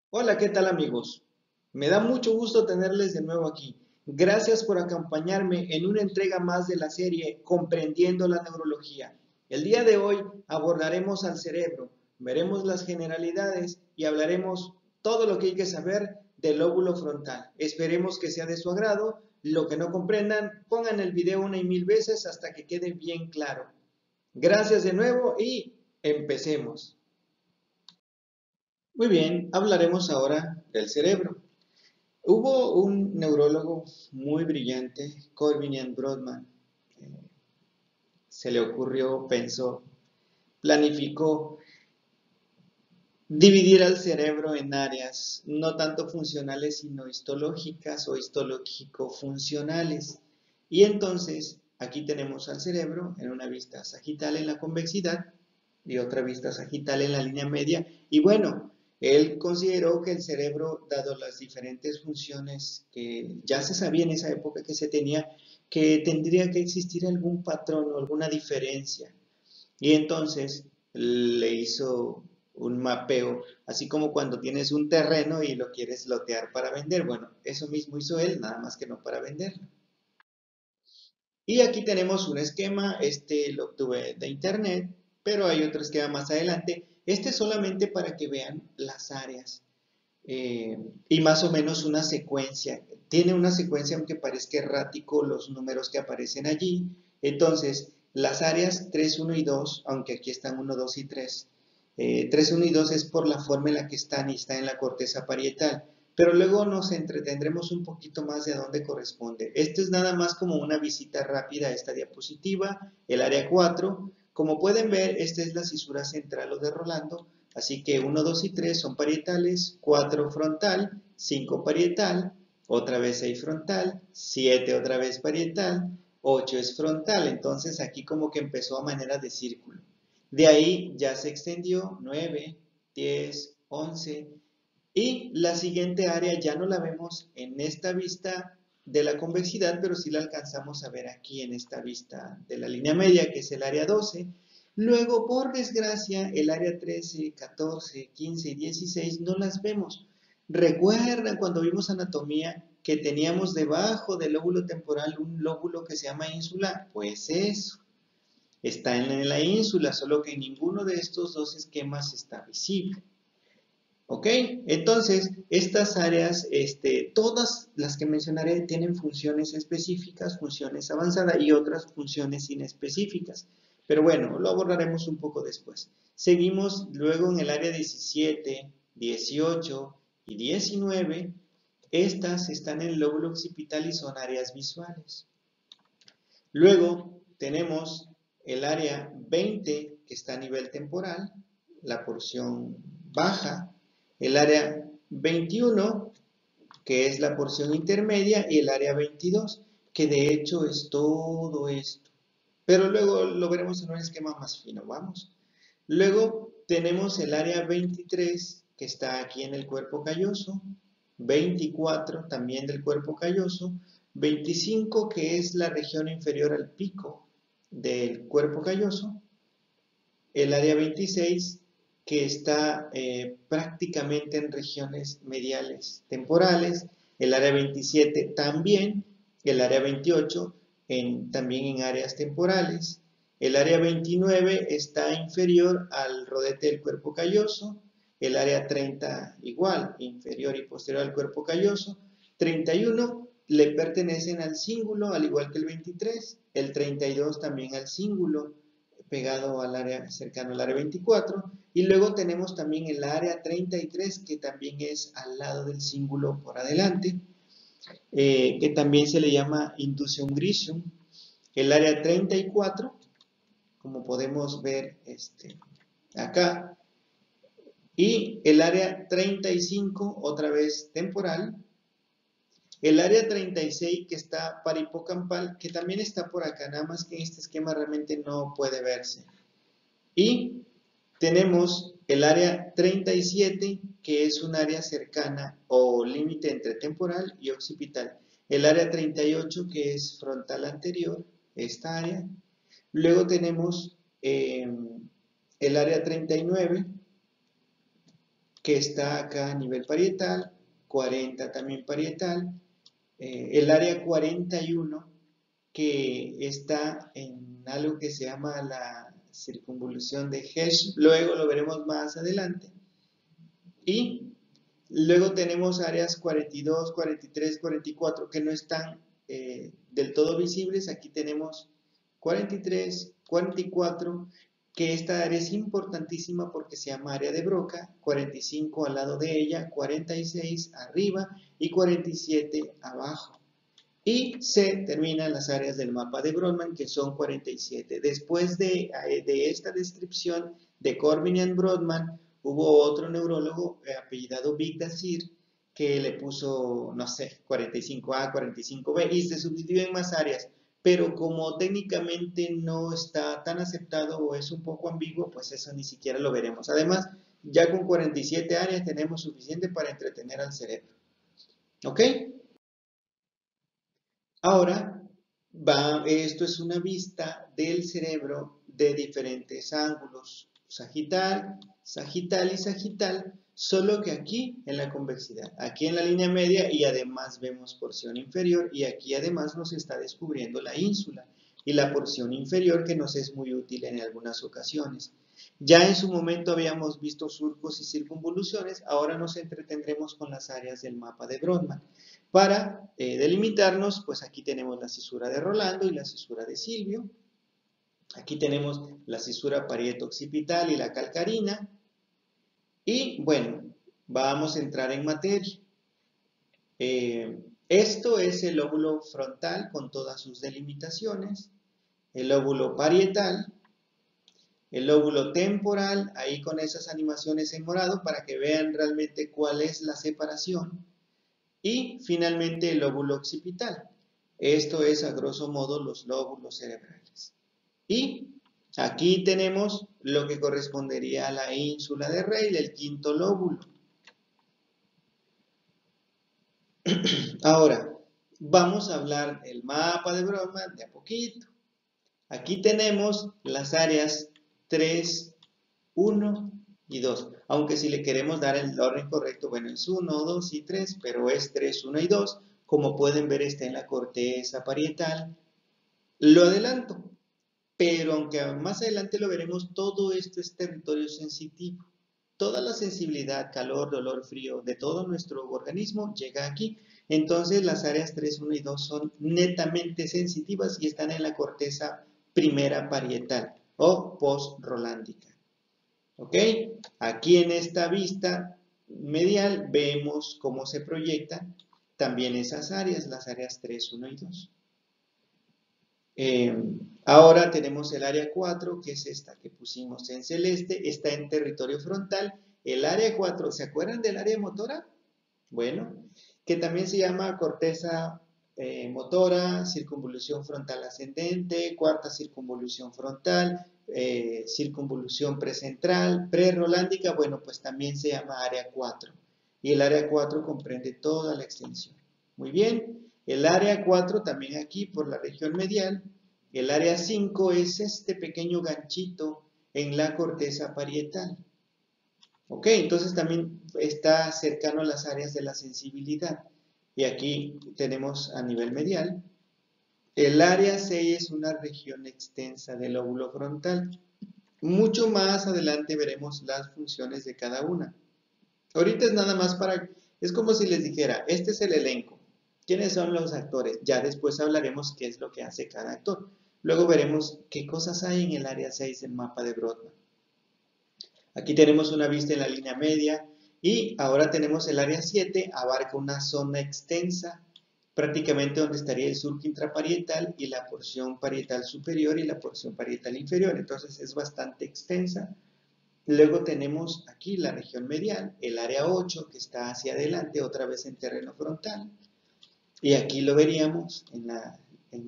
Hola, ¿qué tal amigos? Me da mucho gusto tenerles de nuevo aquí. Gracias por acompañarme en una entrega más de la serie Comprendiendo la Neurología. El día de hoy abordaremos al cerebro, veremos las generalidades y hablaremos todo lo que hay que saber del lóbulo frontal. Esperemos que sea de su agrado. Lo que no comprendan, pongan el video una y mil veces hasta que quede bien claro. Gracias de nuevo y empecemos. Muy bien, hablaremos ahora del cerebro. Hubo un neurólogo muy brillante, Corbinian Brodmann. eh, Se le ocurrió, pensó, planificó dividir al cerebro en áreas no tanto funcionales, sino histológicas o histológico-funcionales. Y entonces, aquí tenemos al cerebro en una vista sagital en la convexidad y otra vista sagital en la línea media. Y bueno, él consideró que el cerebro, dado las diferentes funciones que ya se sabía en esa época que se tenía, que tendría que existir algún patrón o alguna diferencia. Y entonces le hizo un mapeo, así como cuando tienes un terreno y lo quieres lotear para vender. Bueno, eso mismo hizo él, nada más que no para venderlo. Y aquí tenemos un esquema, este lo obtuve de internet, pero hay otro esquema más adelante. Este es solamente para que vean las áreas y más o menos una secuencia. Tiene una secuencia aunque parezca errático los números que aparecen allí. Entonces, las áreas 3, 1 y 2, aunque aquí están 1, 2 y 3, 3, 1 y 2 es por la forma en la que están y está en la corteza parietal. Pero luego nos entretendremos un poquito más de a dónde corresponde. Esto es nada más como una visita rápida a esta diapositiva, el área 4. Como pueden ver, esta es la cisura central o de Rolando, así que 1, 2 y 3 son parietales, 4 frontal, 5 parietal, otra vez 6 frontal, 7 otra vez parietal, 8 es frontal, entonces aquí como que empezó a manera de círculo. De ahí ya se extendió 9, 10, 11 y la siguiente área ya no la vemos en esta vista de la convexidad, pero sí la alcanzamos a ver aquí en esta vista de la línea media, que es el área 12. Luego, por desgracia, el área 13, 14, 15 y 16 no las vemos. ¿Recuerdan cuando vimos anatomía que teníamos debajo del lóbulo temporal un lóbulo que se llama ínsula? Pues eso, está en la ínsula, solo que en ninguno de estos dos esquemas está visible. ¿Ok? Entonces, estas áreas, todas las que mencionaré tienen funciones específicas, funciones avanzadas y otras funciones inespecíficas. Pero bueno, lo abordaremos un poco después. Seguimos luego en el área 17, 18 y 19. Estas están en el lóbulo occipital y son áreas visuales. Luego tenemos el área 20 que está a nivel temporal, la porción baja, el área 21 que es la porción intermedia y el área 22 que de hecho es todo esto. Pero luego lo veremos en un esquema más fino, vamos. Luego tenemos el área 23 que está aquí en el cuerpo calloso, 24 también del cuerpo calloso, 25 que es la región inferior al pico del cuerpo calloso, el área 26 que está prácticamente en regiones mediales temporales, el área 27 también, el área 28 también en áreas temporales, el área 29 está inferior al rodete del cuerpo calloso, el área 30 igual, inferior y posterior al cuerpo calloso, 31 le pertenecen al cíngulo, al igual que el 23, el 32 también al cíngulo, pegado al área, cercano al área 24, y luego tenemos también el área 33, que también es al lado del cíngulo por adelante, que también se le llama inducium gricium, el área 34, como podemos ver acá, y el área 35, otra vez temporal, el área 36 que está paripocampal, que también está por acá, nada más que en este esquema realmente no puede verse. Y tenemos el área 37, que es un área cercana o límite entre temporal y occipital. El área 38, que es frontal anterior, esta área. Luego tenemos el área 39, que está acá a nivel parietal, 40 también parietal, el área 41 que está en algo que se llama la circunvolución de Hersh, luego lo veremos más adelante, y luego tenemos áreas 42, 43, 44 que no están del todo visibles. Aquí tenemos 43, 44, que esta área es importantísima porque se llama área de Broca, 45 al lado de ella, 46 arriba y 47 abajo. Y se terminan las áreas del mapa de Brodmann, que son 47. Después de esta descripción de Corbin y Brodmann, hubo otro neurólogo apellidado Bigdasir que le puso, no sé, 45A, 45B y se subdividió en más áreas. Pero como técnicamente no está tan aceptado o es un poco ambiguo, pues eso ni siquiera lo veremos. Además, ya con 47 áreas tenemos suficiente para entretener al cerebro. ¿Ok? Ahora, esto es una vista del cerebro de diferentes ángulos, sagital, sagital y sagital, solo que aquí en la convexidad, aquí en la línea media y además vemos porción inferior y aquí además nos está descubriendo la ínsula y la porción inferior que nos es muy útil en algunas ocasiones. Ya en su momento habíamos visto surcos y circunvoluciones, ahora nos entretendremos con las áreas del mapa de Brodmann. Para delimitarnos, pues aquí tenemos la cisura de Rolando y la cisura de Silvio. Aquí tenemos la cisura parieto-occipital y la calcarina. Y bueno, vamos a entrar en materia. Esto es el lóbulo frontal con todas sus delimitaciones, el lóbulo parietal, el lóbulo temporal, ahí con esas animaciones en morado para que vean realmente cuál es la separación. Y finalmente el lóbulo occipital. Esto es a grosso modo los lóbulos cerebrales. Y aquí tenemos lo que correspondería a la ínsula de Rayleigh, el quinto lóbulo. Ahora, vamos a hablar del mapa de Brodmann de a poquito. Aquí tenemos las áreas 3, 1 y 2. Aunque si le queremos dar el orden correcto, bueno, es 1, 2 y 3, pero es 3, 1 y 2. Como pueden ver, está en la corteza parietal. Lo adelanto, pero aunque más adelante lo veremos, todo esto es territorio sensitivo. Toda la sensibilidad, calor, dolor, frío de todo nuestro organismo llega aquí. Entonces las áreas 3, 1 y 2 son netamente sensitivas y están en la corteza primera parietal o post-rolándica. ¿Ok? Aquí en esta vista medial vemos cómo se proyectan también esas áreas, las áreas 3, 1 y 2. Ahora tenemos el área 4, que es esta que pusimos en celeste, está en territorio frontal. El área 4, ¿se acuerdan del área motora? Bueno, que también se llama corteza motora, circunvolución frontal ascendente, cuarta circunvolución frontal, circunvolución precentral, prerolándica, bueno, pues también se llama área 4. Y el área 4 comprende toda la extensión. Muy bien, el área 4 también aquí por la región medial. El área 5 es este pequeño ganchito en la corteza parietal. Ok, entonces también está cercano a las áreas de la sensibilidad. Y aquí tenemos a nivel medial. El área 6 es una región extensa del lóbulo frontal. Mucho más adelante veremos las funciones de cada una. Ahorita es nada más para... Es como si les dijera, este es el elenco. ¿Quiénes son los actores? Ya después hablaremos qué es lo que hace cada actor. Luego veremos qué cosas hay en el área 6 del mapa de Brodmann. Aquí tenemos una vista en la línea media y ahora tenemos el área 7, abarca una zona extensa, prácticamente donde estaría el surco intraparietal y la porción parietal superior y la porción parietal inferior. Entonces es bastante extensa. Luego tenemos aquí la región medial, el área 8 que está hacia adelante, otra vez en terreno frontal. Y aquí lo veríamos en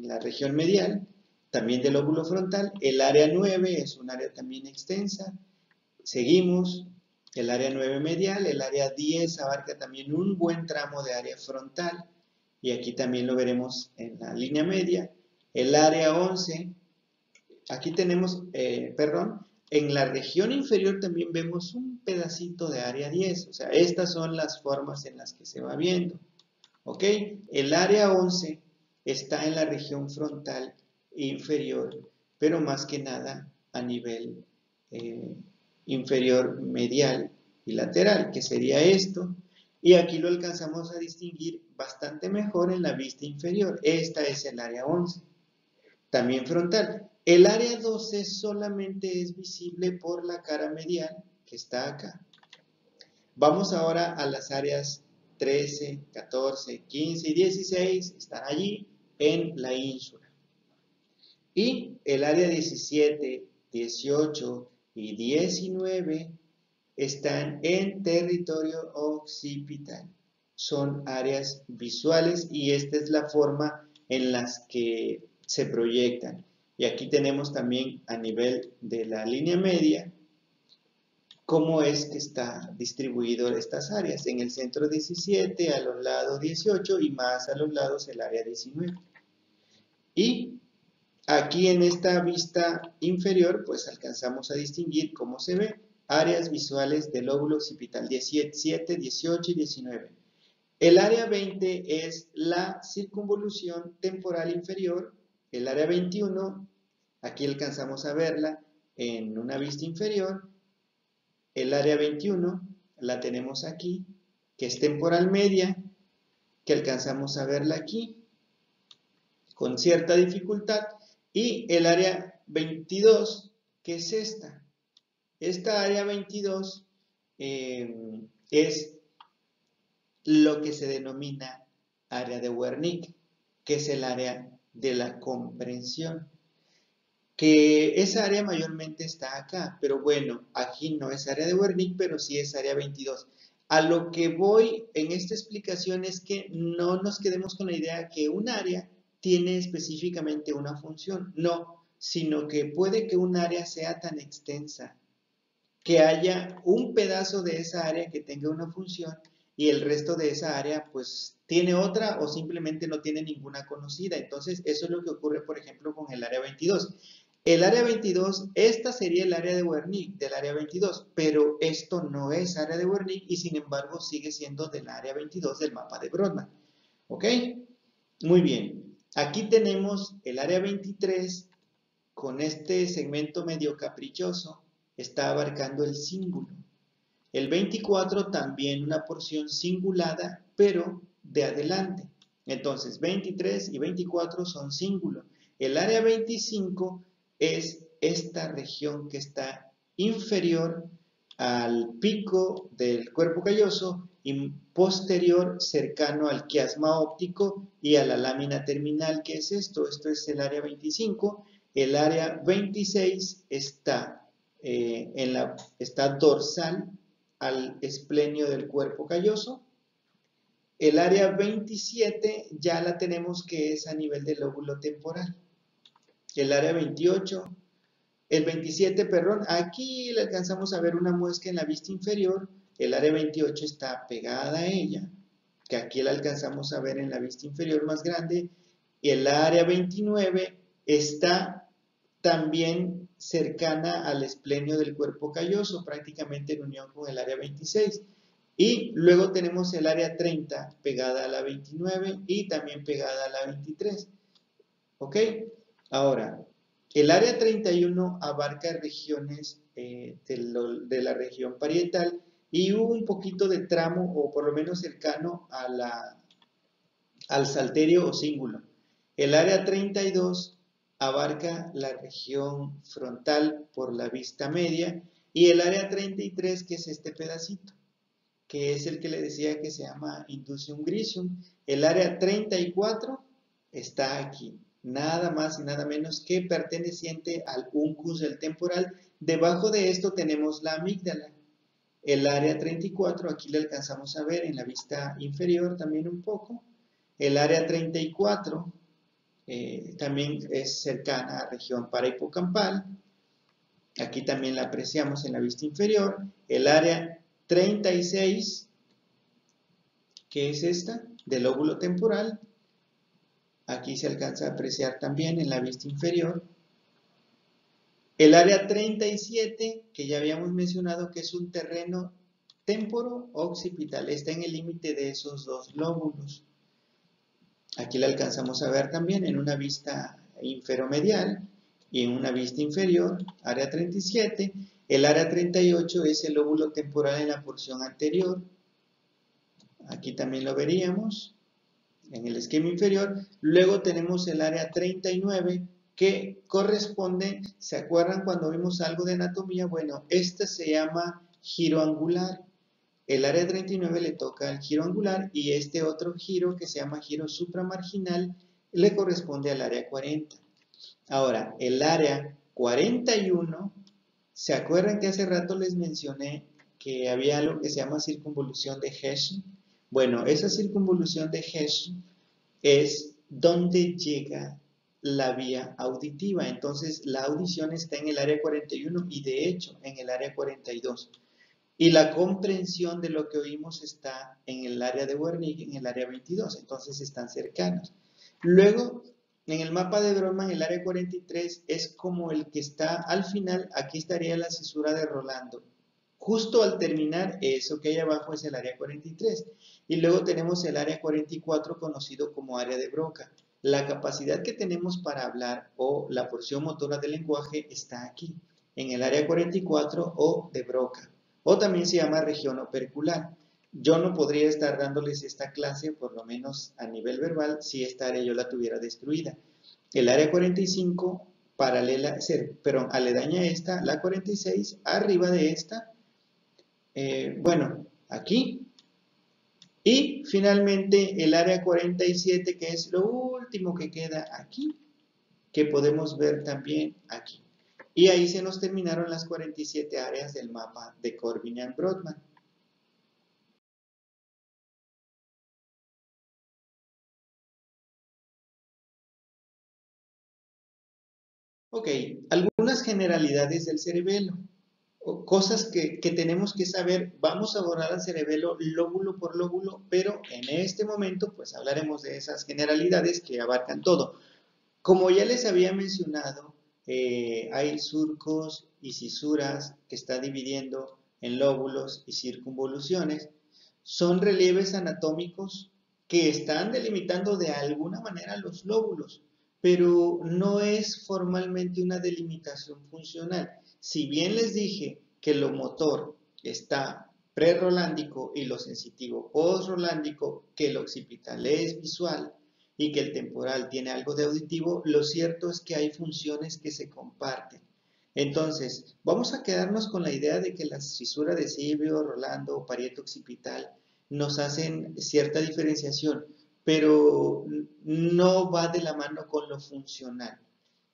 la región medial, también del lóbulo frontal. El área 9 es un área también extensa. Seguimos, el área 9 medial, el área 10 abarca también un buen tramo de área frontal. Y aquí también lo veremos en la línea media. El área 11, aquí tenemos, en la región inferior también vemos un un pedacito de área 10. O sea, estas son las formas en las que se va viendo. ¿Ok? El área 11 está en la región frontal inferior, pero más que nada a nivel inferior medial y lateral, que sería esto. Y aquí lo alcanzamos a distinguir bastante mejor en la vista inferior. Esta es el área 11. También frontal. El área 12 solamente es visible por la cara medial, que está acá. Vamos ahora a las áreas 13, 14, 15 y 16. Están allí en la ínsula. Y el área 17, 18 y 19 están en territorio occipital. Son áreas visuales y esta es la forma en las que se proyectan. Y aquí tenemos también a nivel de la línea media cómo es que está distribuido estas áreas. En el centro 17, a los lados 18 y más a los lados el área 19. Y aquí en esta vista inferior, pues alcanzamos a distinguir cómo se ve áreas visuales del lóbulo occipital 17, 18 y 19. El área 20 es la circunvolución temporal inferior. El área 21, aquí alcanzamos a verla en una vista inferior. El área 21 la tenemos aquí, que es temporal media, que alcanzamos a verla aquí con cierta dificultad. Y el área 22, que es esta. Esta área 22 es lo que se denomina área de Wernicke, que es el área de la comprensión. Que esa área mayormente está acá, pero bueno, aquí no es área de Wernicke, pero sí es área 22. A lo que voy en esta explicación es que no nos quedemos con la idea que un área tiene específicamente una función, no, sino que puede que un área sea tan extensa que haya un pedazo de esa área que tenga una función y el resto de esa área pues tiene otra o simplemente no tiene ninguna conocida. Entonces eso es lo que ocurre por ejemplo con el área 22. El área 22, esta sería el área de Wernicke del área 22, pero esto no es área de Wernicke y sin embargo sigue siendo del área 22 del mapa de Brodmann. ¿Ok? Muy bien. Aquí tenemos el área 23 con este segmento medio caprichoso, está abarcando el cíngulo. El 24 también una porción cingulada, pero de adelante. Entonces, 23 y 24 son cíngulo. El área 25 es esta región que está inferior al pico del cuerpo calloso y posterior cercano al quiasma óptico y a la lámina terminal. ¿Qué es esto? Esto es el área 25. El área 26 está dorsal al esplenio del cuerpo calloso. El área 27 ya la tenemos que es a nivel del lóbulo temporal. El área 28, el 27, perdón, aquí le alcanzamos a ver una muesca en la vista inferior. El área 28 está pegada a ella, que aquí la alcanzamos a ver en la vista inferior más grande. Y el área 29 está también cercana al esplenio del cuerpo calloso, prácticamente en unión con el área 26. Y luego tenemos el área 30 pegada a la 29 y también pegada a la 23. ¿Ok? Ahora, el área 31 abarca regiones de la región parietal y un poquito de tramo, o por lo menos cercano al salterio o cíngulo. El área 32 abarca la región frontal por la vista media y el área 33, que es este pedacito, que es el que le decía que se llama indusium gricium. El área 34 está aquí, nada más y nada menos que perteneciente al uncus del temporal. Debajo de esto tenemos la amígdala. El área 34, aquí le alcanzamos a ver en la vista inferior también un poco. El área 34 también es cercana a la región parahipocampal. Aquí también la apreciamos en la vista inferior. El área 36, que es esta, del lóbulo temporal. Aquí se alcanza a apreciar también en la vista inferior. El área 37, que ya habíamos mencionado que es un terreno temporo-occipital, está en el límite de esos dos lóbulos. Aquí la alcanzamos a ver también en una vista inferomedial y en una vista inferior, área 37. El área 38 es el lóbulo temporal en la porción anterior. Aquí también lo veríamos en el esquema inferior. Luego tenemos el área 39 que corresponde, ¿se acuerdan cuando vimos algo de anatomía? Bueno, esta se llama giro angular. El área 39 le toca al giro angular y este otro giro que se llama giro supramarginal le corresponde al área 40. Ahora, el área 41, ¿se acuerdan que hace rato les mencioné que había algo que se llama circunvolución de Hessian? Bueno, esa circunvolución de Hessian es donde llega la vía auditiva. Entonces, la audición está en el área 41 y de hecho en el área 42. Y la comprensión de lo que oímos está en el área de Wernicke, en el área 22, entonces están cercanos. Luego, en el mapa de Brodmann, el área 43 es como el que está al final, aquí estaría la cisura de Rolando. Justo al terminar, eso que hay abajo es el área 43. Y luego tenemos el área 44, conocido como área de Broca. La capacidad que tenemos para hablar o la porción motora del lenguaje está aquí, en el área 44 o de Broca, o también se llama región opercular. Yo no podría estar dándoles esta clase, por lo menos a nivel verbal, si esta área yo la tuviera destruida. El área 45, aledaña a esta, la 46, arriba de esta, bueno, aquí. Y finalmente el área 47, que es lo último que queda aquí, que podemos ver también aquí. Y ahí se nos terminaron las 47 áreas del mapa de Corbinian-Brodmann. Ok, algunas generalidades del cerebelo, cosas que tenemos que saber. Vamos a abordar al cerebelo lóbulo por lóbulo, pero en este momento pues hablaremos de esas generalidades que abarcan todo. Como ya les había mencionado, hay surcos y cisuras que está dividiendo en lóbulos y circunvoluciones. Son relieves anatómicos que están delimitando de alguna manera los lóbulos, pero no es formalmente una delimitación funcional. Si bien les dije que lo motor está prerolándico y lo sensitivo postrolándico, que el occipital es visual y que el temporal tiene algo de auditivo, lo cierto es que hay funciones que se comparten. Entonces, vamos a quedarnos con la idea de que la fisura de Sibio, Rolando o parieto occipital nos hacen cierta diferenciación, pero no va de la mano con lo funcional.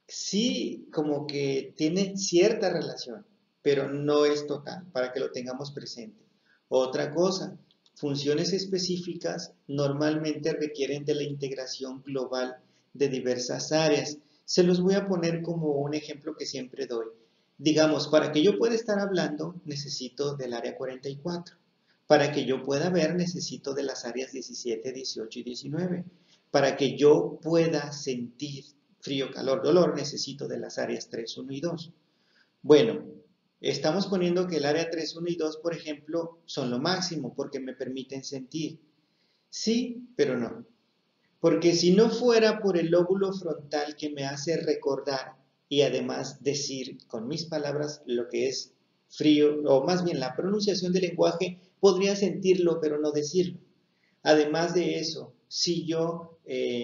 Sí, como que tiene cierta relación, pero no es total, para que lo tengamos presente. Otra cosa, funciones específicas normalmente requieren de la integración global de diversas áreas. Se los voy a poner como un ejemplo que siempre doy. Digamos, para que yo pueda estar hablando, necesito del área 44. Para que yo pueda ver, necesito de las áreas 17, 18 y 19. Para que yo pueda sentir frío, calor, dolor, necesito de las áreas 3, 1 y 2. Bueno, estamos poniendo que el área 3, 1 y 2, por ejemplo, son lo máximo porque me permiten sentir. Sí, pero no. Porque si no fuera por el lóbulo frontal que me hace recordar y además decir con mis palabras lo que es frío, o más bien la pronunciación del lenguaje, podría sentirlo pero no decirlo. Además de eso, si yo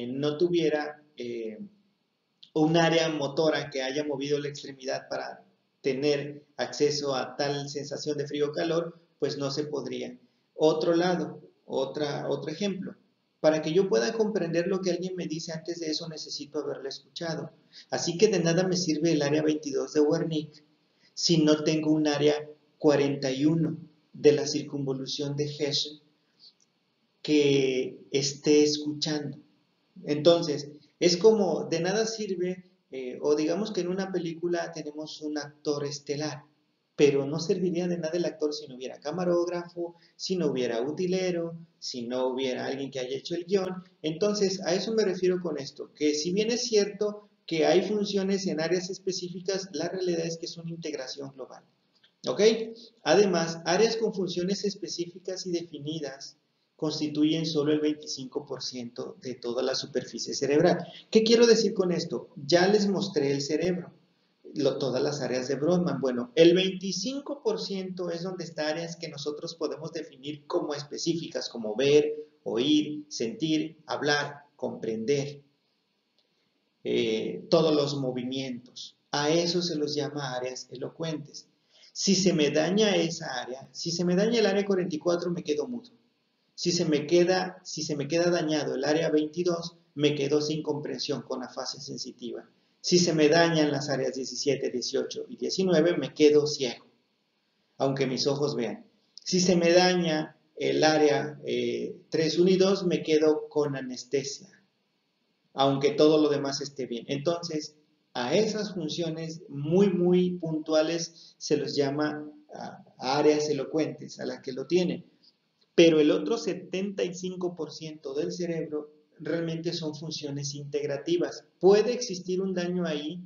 no tuviera un área motora que haya movido la extremidad para tener acceso a tal sensación de frío o calor, pues no se podría. Otro lado, otro ejemplo. Para que yo pueda comprender lo que alguien me dice antes de eso, necesito haberlo escuchado. Así que de nada me sirve el área 22 de Wernicke si no tengo un área 41 de la circunvolución de Hessian que esté escuchando. Entonces, es como de nada sirve, o digamos que en una película tenemos un actor estelar, pero no serviría de nada el actor si no hubiera camarógrafo, si no hubiera utilero, si no hubiera alguien que haya hecho el guión. Entonces, a eso me refiero con esto, que si bien es cierto que hay funciones en áreas específicas, la realidad es que es una integración global. ¿Ok? Además, áreas con funciones específicas y definidas constituyen solo el 25% de toda la superficie cerebral. ¿Qué quiero decir con esto? Ya les mostré el cerebro, todas las áreas de Brodmann. Bueno, el 25% es donde están áreas que nosotros podemos definir como específicas, como ver, oír, sentir, hablar, comprender, todos los movimientos. A eso se los llama áreas elocuentes. Si se me daña esa área, si se me daña el área 44, me quedo mudo. Si se me queda dañado el área 22, me quedo sin comprensión con afasia sensitiva. Si se me dañan las áreas 17, 18 y 19, me quedo ciego, aunque mis ojos vean. Si se me daña el área 3, 1 y 2, me quedo con anestesia, aunque todo lo demás esté bien. Entonces, a esas funciones muy puntuales se los llama áreas elocuentes, a las que lo tienen. Pero el otro 75% del cerebro realmente son funciones integrativas. Puede existir un daño ahí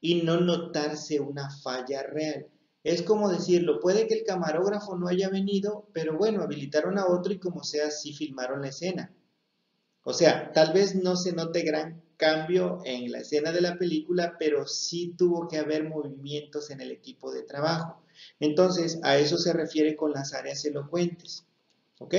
y no notarse una falla real. Es como decirlo, puede que el camarógrafo no haya venido, pero bueno, habilitaron a otro y como sea, sí filmaron la escena. O sea, tal vez no se note gran cambio en la escena de la película, pero sí tuvo que haber movimientos en el equipo de trabajo. Entonces, a eso se refiere con las áreas elocuentes. ¿Ok?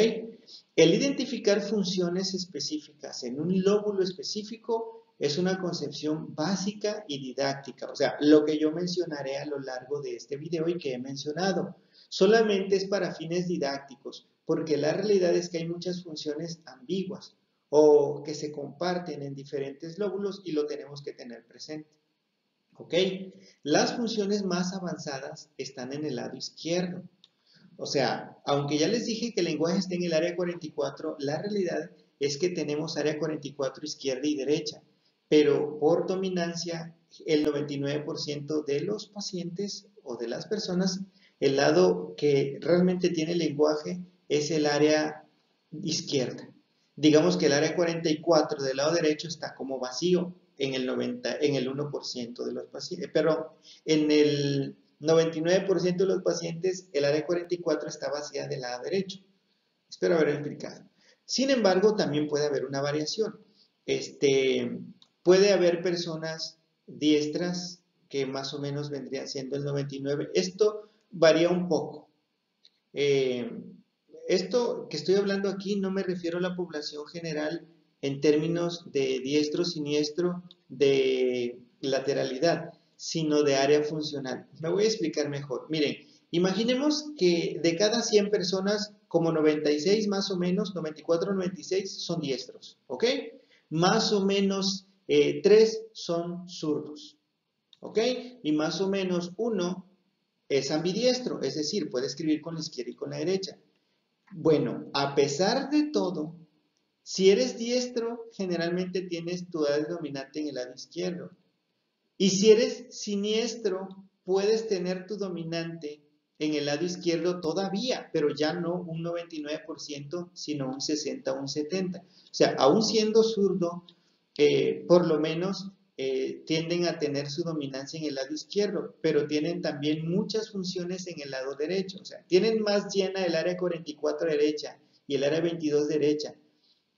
El identificar funciones específicas en un lóbulo específico es una concepción básica y didáctica. O sea, lo que yo mencionaré a lo largo de este video y que he mencionado, solamente es para fines didácticos, porque la realidad es que hay muchas funciones ambiguas o que se comparten en diferentes lóbulos y lo tenemos que tener presente. ¿Ok? Las funciones más avanzadas están en el lado izquierdo. O sea, aunque ya les dije que el lenguaje está en el área 44, la realidad es que tenemos área 44 izquierda y derecha, pero por dominancia, el 99% de los pacientes o de las personas, el lado que realmente tiene el lenguaje es el área izquierda. Digamos que el área 44 del lado derecho está como vacío en el 1% de los pacientes, pero en el 99% de los pacientes, el área 44 está vacía del lado derecho. Espero haber explicado. Sin embargo, también puede haber una variación. Puede haber personas diestras que más o menos vendrían siendo el 99. Esto varía un poco. Esto que estoy hablando aquí no me refiero a la población general en términos de diestro, siniestro, de lateralidad, sino de área funcional. Me voy a explicar mejor. Miren, imaginemos que de cada 100 personas, como 96 más o menos, 94, 96 son diestros, ¿ok? Más o menos 3 son zurdos, ¿ok? Y más o menos 1 es ambidiestro, es decir, puede escribir con la izquierda y con la derecha. Bueno, a pesar de todo, si eres diestro, generalmente tienes tu área dominante en el lado izquierdo. Y si eres siniestro, puedes tener tu dominante en el lado izquierdo todavía, pero ya no un 99%, sino un 60 o un 70. O sea, aún siendo zurdo, por lo menos tienden a tener su dominancia en el lado izquierdo, pero tienen también muchas funciones en el lado derecho. O sea, tienen más llena el área 44 derecha y el área 22 derecha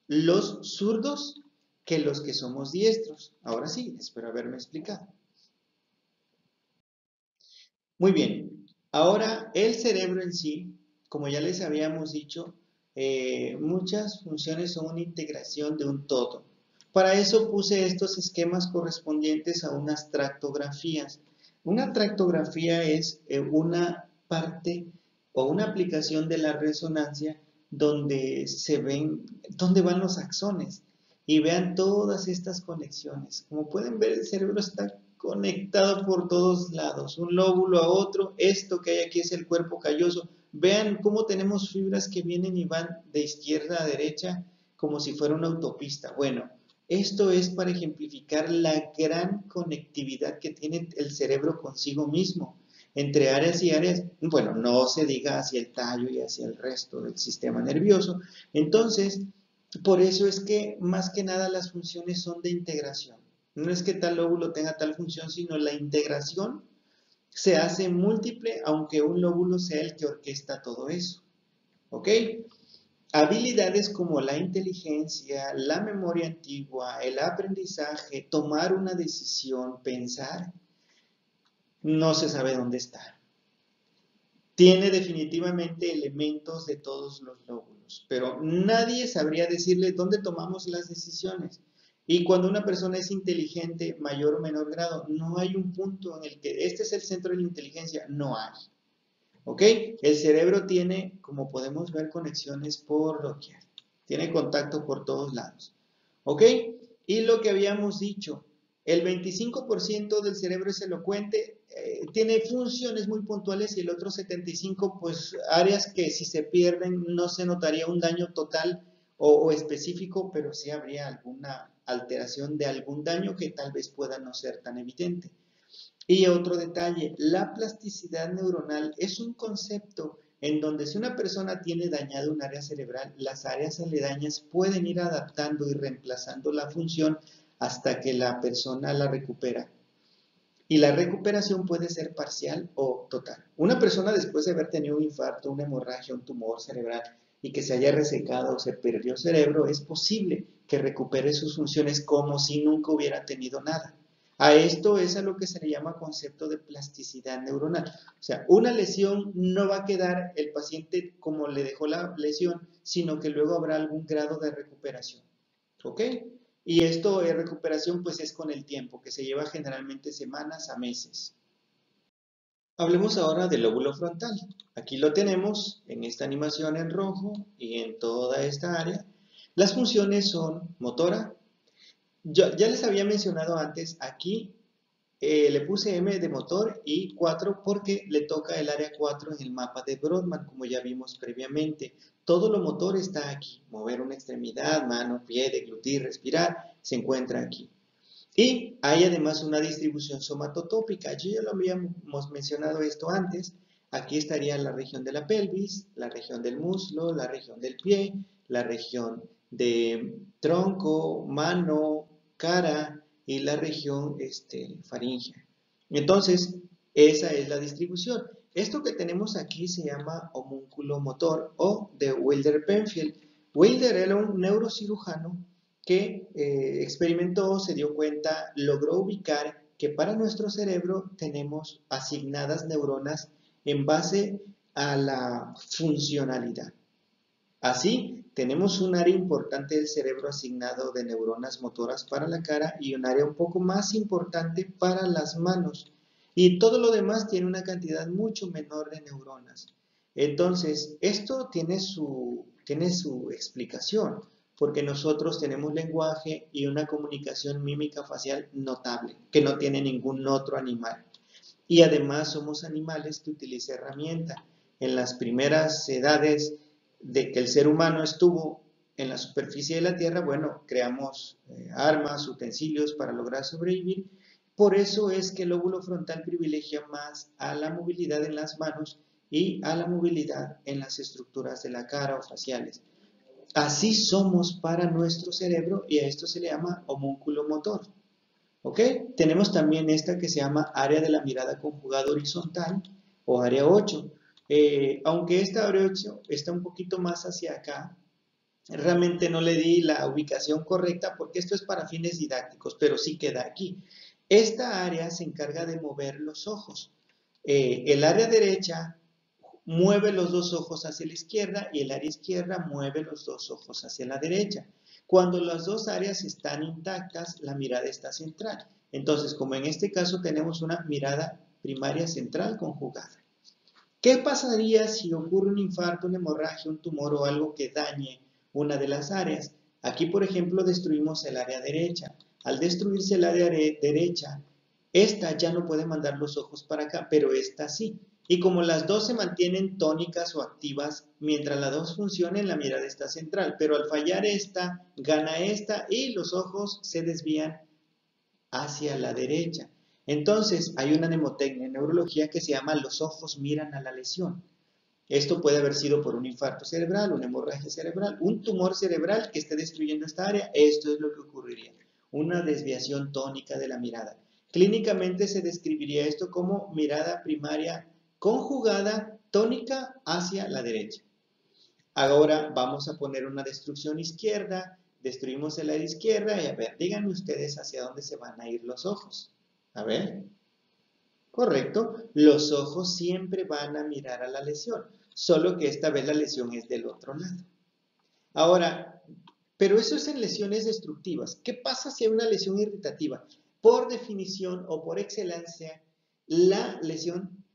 los zurdos que los que somos diestros. Ahora sí, espero haberme explicado. Muy bien, ahora el cerebro en sí, como ya les habíamos dicho, muchas funciones son una integración de un todo. Para eso puse estos esquemas correspondientes a unas tractografías. Una tractografía es una parte o una aplicación de la resonancia donde se ven, donde van los axones y vean todas estas conexiones. Como pueden ver, el cerebro está conectado por todos lados, un lóbulo a otro. Esto que hay aquí es el cuerpo calloso. Vean cómo tenemos fibras que vienen y van de izquierda a derecha como si fuera una autopista. Bueno, esto es para ejemplificar la gran conectividad que tiene el cerebro consigo mismo, entre áreas y áreas. Bueno, no se diga hacia el tallo y hacia el resto del sistema nervioso. Entonces, por eso es que más que nada las funciones son de integración. No es que tal lóbulo tenga tal función, sino la integración se hace múltiple, aunque un lóbulo sea el que orquesta todo eso. ¿Ok? Habilidades como la inteligencia, la memoria antigua, el aprendizaje, tomar una decisión, pensar, no se sabe dónde está. Tiene definitivamente elementos de todos los lóbulos, pero nadie sabría decirle dónde tomamos las decisiones. Y cuando una persona es inteligente, mayor o menor grado, no hay un punto en el que este es el centro de la inteligencia, no hay. ¿Ok? El cerebro tiene, como podemos ver, conexiones por doquier. Tiene contacto por todos lados. ¿Ok? Y lo que habíamos dicho, el 25% del cerebro es elocuente, tiene funciones muy puntuales y el otro 75%, pues áreas que si se pierden no se notaría un daño total o específico, pero sí habría alguna alteración de algún daño que tal vez pueda no ser tan evidente. Y otro detalle, la plasticidad neuronal es un concepto en donde si una persona tiene dañado un área cerebral, las áreas aledañas pueden ir adaptando y reemplazando la función hasta que la persona la recupera. Y la recuperación puede ser parcial o total. Una persona después de haber tenido un infarto, una hemorragia, un tumor cerebral y que se haya resecado o se perdió cerebro, es posible que recupere sus funciones como si nunca hubiera tenido nada. A esto es a lo que se le llama concepto de plasticidad neuronal. O sea, una lesión no va a quedar el paciente como le dejó la lesión, sino que luego habrá algún grado de recuperación. ¿Ok? Y esto de recuperación pues es con el tiempo, que se lleva generalmente semanas a meses. Hablemos ahora del lóbulo frontal. Aquí lo tenemos en esta animación en rojo y en toda esta área. Las funciones son motora. Ya les había mencionado antes, aquí le puse M de motor y 4 porque le toca el área 4 en el mapa de Brodmann, como ya vimos previamente. Todo lo motor está aquí. Mover una extremidad, mano, pie, deglutir, respirar, se encuentra aquí. Y hay además una distribución somatotópica. Ya lo habíamos mencionado esto antes. Aquí estaría la región de la pelvis, la región del muslo, la región del pie, la región de tronco, mano, cara y la región faríngea. Entonces, esa es la distribución. Esto que tenemos aquí se llama homúnculo motor o de Wilder-Penfield. Wilder era un neurocirujano que experimentó, se dio cuenta, logró ubicar que para nuestro cerebro tenemos asignadas neuronas en base a la funcionalidad. Así, tenemos un área importante del cerebro asignado de neuronas motoras para la cara y un área un poco más importante para las manos. Y todo lo demás tiene una cantidad mucho menor de neuronas. Entonces, esto tiene su explicación, porque nosotros tenemos lenguaje y una comunicación mímica facial notable, que no tiene ningún otro animal. Y además somos animales que utilizan herramienta. En las primeras edades de que el ser humano estuvo en la superficie de la Tierra, bueno, creamos armas, utensilios para lograr sobrevivir. Por eso es que el lóbulo frontal privilegia más a la movilidad en las manos y a la movilidad en las estructuras de la cara o faciales. Así somos para nuestro cerebro y a esto se le llama homúnculo motor. ¿Ok? Tenemos también esta que se llama área de la mirada conjugada horizontal o área 8. Aunque esta área 8 está un poquito más hacia acá, realmente no le di la ubicación correcta porque esto es para fines didácticos, pero sí queda aquí. Esta área se encarga de mover los ojos. El área derecha mueve los dos ojos hacia la izquierda y el área izquierda mueve los dos ojos hacia la derecha. Cuando las dos áreas están intactas, la mirada está central. Entonces, como en este caso tenemos una mirada primaria central conjugada. ¿Qué pasaría si ocurre un infarto, una hemorragia, un tumor o algo que dañe una de las áreas? Aquí, por ejemplo, destruimos el área derecha. Al destruirse el área derecha, esta ya no puede mandar los ojos para acá, pero esta sí. Y como las dos se mantienen tónicas o activas, mientras las dos funcionen, la mirada está central. Pero al fallar esta, gana esta y los ojos se desvían hacia la derecha. Entonces, hay una mnemotecnia en neurología que se llama los ojos miran a la lesión. Esto puede haber sido por un infarto cerebral, una hemorragia cerebral, un tumor cerebral que esté destruyendo esta área. Esto es lo que ocurriría. una desviación tónica de la mirada. Clínicamente se describiría esto como mirada primaria conjugada tónica hacia la derecha. Ahora vamos a poner una destrucción izquierda, destruimos el área izquierda y a ver, díganme ustedes hacia dónde se van a ir los ojos. A ver, correcto, los ojos siempre van a mirar a la lesión, solo que esta vez la lesión es del otro lado. Ahora, pero eso es en lesiones destructivas. ¿Qué pasa si hay una lesión irritativa? Por definición o por excelencia, la lesión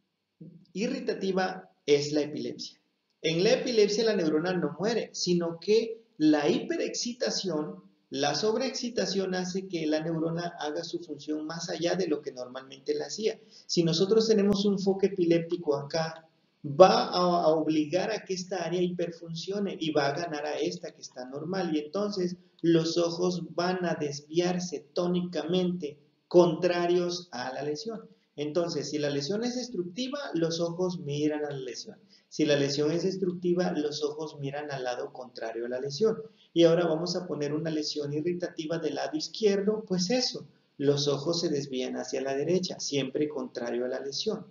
irritativa es la epilepsia. En la epilepsia la neurona no muere, sino que la hiperexcitación, la sobreexcitación hace que la neurona haga su función más allá de lo que normalmente la hacía. Si nosotros tenemos un foco epiléptico acá, va a obligar a que esta área hiperfuncione y va a ganar a esta que está normal. Y entonces los ojos van a desviarse tónicamente contrarios a la lesión. Entonces, si la lesión es destructiva, los ojos miran a la lesión. Si la lesión es destructiva, los ojos miran al lado contrario a la lesión. Y ahora vamos a poner una lesión irritativa del lado izquierdo, pues eso, los ojos se desvían hacia la derecha, siempre contrario a la lesión.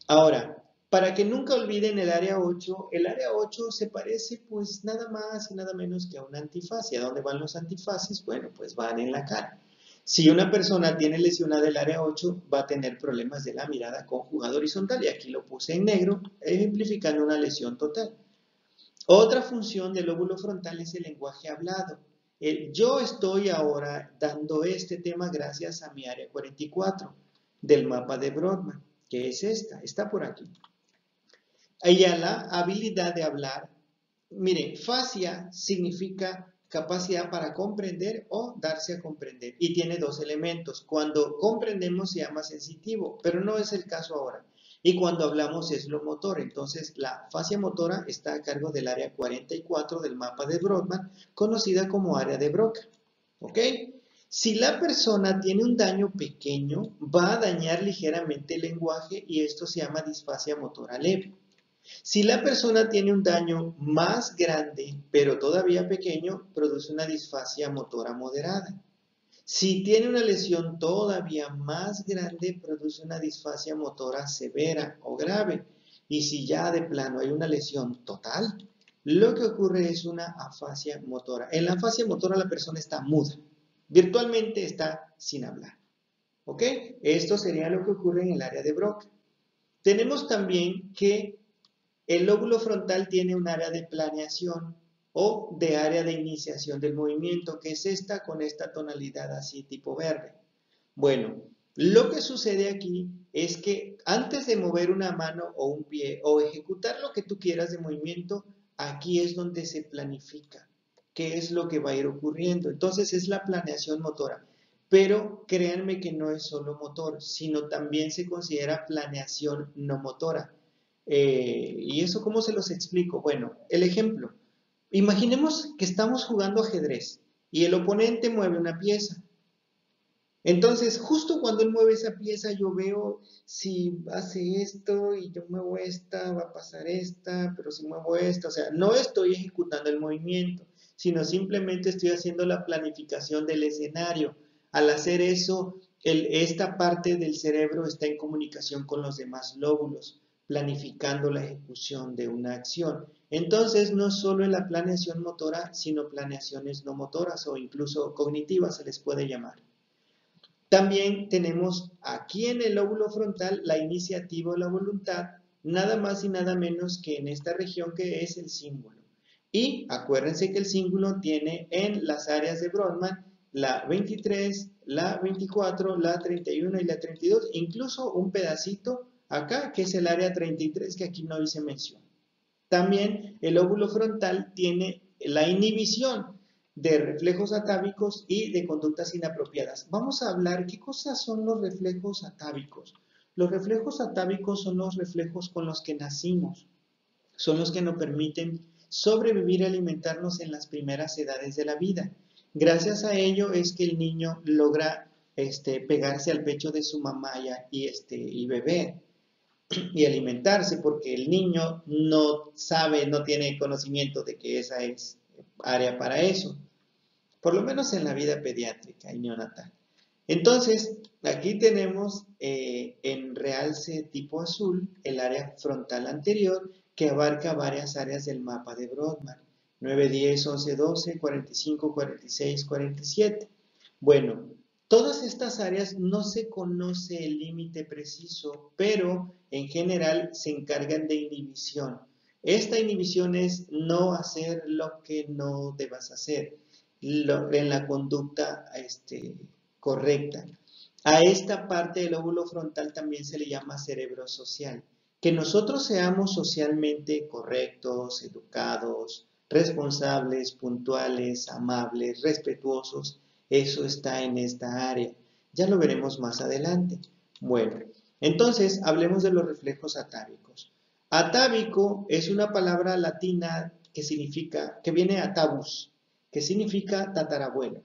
Ahora, para que nunca olviden el área 8 se parece pues nada más y nada menos que a una antifaz. ¿Y a dónde van los antifaces? Bueno, pues van en la cara. Si una persona tiene lesionada el área 8, va a tener problemas de la mirada conjugada horizontal, y aquí lo puse en negro, ejemplificando una lesión total. Otra función del lóbulo frontal es el lenguaje hablado. Yo estoy ahora dando este tema gracias a mi área 44 del mapa de Brodmann, que es esta, está por aquí. Ella la habilidad de hablar. Mire, fascia significa capacidad para comprender o darse a comprender. Y tiene dos elementos. Cuando comprendemos se llama sensitivo, pero no es el caso ahora. Y cuando hablamos es lo motor. Entonces, la fascia motora está a cargo del área 44 del mapa de Brodmann, conocida como área de Broca. ¿Ok? Si la persona tiene un daño pequeño, va a dañar ligeramente el lenguaje y esto se llama disfasia motora leve. Si la persona tiene un daño más grande, pero todavía pequeño, produce una disfasia motora moderada. Si tiene una lesión todavía más grande, produce una disfasia motora severa o grave. Y si ya de plano hay una lesión total, lo que ocurre es una afasia motora. En la afasia motora la persona está muda, virtualmente está sin hablar. ¿Ok? Esto sería lo que ocurre en el área de Broca. Tenemos también que el lóbulo frontal tiene un área de planeación o de área de iniciación del movimiento, que es esta con esta tonalidad así tipo verde. Bueno, lo que sucede aquí es que antes de mover una mano o un pie o ejecutar lo que tú quieras de movimiento, aquí es donde se planifica qué es lo que va a ir ocurriendo. Entonces es la planeación motora. Pero créanme que no es solo motor, sino también se considera planeación no motora. ¿Y eso cómo se los explico? Bueno, el ejemplo. Imaginemos que estamos jugando ajedrez y el oponente mueve una pieza. Entonces, justo cuando él mueve esa pieza, yo veo si hace esto y yo muevo esta, va a pasar esta, pero si muevo esta, o sea, no estoy ejecutando el movimiento, sino simplemente estoy haciendo la planificación del escenario. Al hacer eso, esta parte del cerebro está en comunicación con los demás lóbulos, planificando la ejecución de una acción. Entonces, no solo en la planeación motora, sino planeaciones no motoras o incluso cognitivas se les puede llamar. También tenemos aquí en el lóbulo frontal la iniciativa o la voluntad, nada más y nada menos que en esta región que es el cíngulo. Y acuérdense que el cíngulo tiene en las áreas de Brodmann la 23, la 24, la 31 y la 32, incluso un pedacito acá que es el área 33 que aquí no hice mención. También el lóbulo frontal tiene la inhibición de reflejos atávicos y de conductas inapropiadas. Vamos a hablar qué cosas son los reflejos atávicos. Los reflejos atávicos son los reflejos con los que nacimos, son los que nos permiten sobrevivir y alimentarnos en las primeras edades de la vida. Gracias a ello es que el niño logra pegarse al pecho de su mamá y beber y alimentarse, porque el niño no sabe, no tiene conocimiento de que esa es área para eso. por lo menos en la vida pediátrica y neonatal. Entonces, aquí tenemos en realce tipo azul el área frontal anterior que abarca varias áreas del mapa de Brodmann. 9, 10, 11, 12, 45, 46, 47. Bueno, todas estas áreas no se conoce el límite preciso, pero en general se encargan de inhibición. Esta inhibición es no hacer lo que no debas hacer en la conducta correcta. A esta parte del lóbulo frontal también se le llama cerebro social. Que nosotros seamos socialmente correctos, educados, responsables, puntuales, amables, respetuosos, eso está en esta área. Ya lo veremos más adelante. Bueno, entonces hablemos de los reflejos atávicos. Atávico es una palabra latina que significa, que viene atavus, que significa tatarabuelo.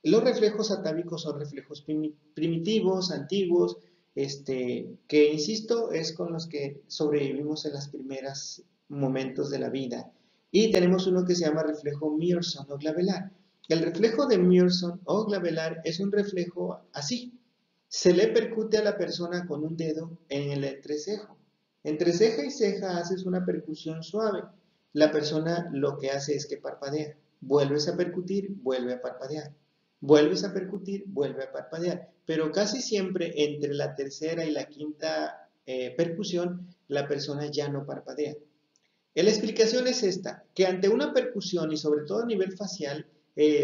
Los reflejos atávicos son reflejos primitivos, antiguos, que insisto, es con los que sobrevivimos en los primeros momentos de la vida. Y tenemos uno que se llama reflejo Mearson o glabelar. El reflejo de Mearson o glabelar es un reflejo así. Se le percute a la persona con un dedo en el entrecejo. Entre ceja y ceja haces una percusión suave. La persona lo que hace es que parpadea. Vuelves a percutir, vuelve a parpadear. Vuelves a percutir, vuelve a parpadear. Pero casi siempre entre la tercera y la quinta percusión, la persona ya no parpadea. La explicación es esta, que ante una percusión y sobre todo a nivel facial,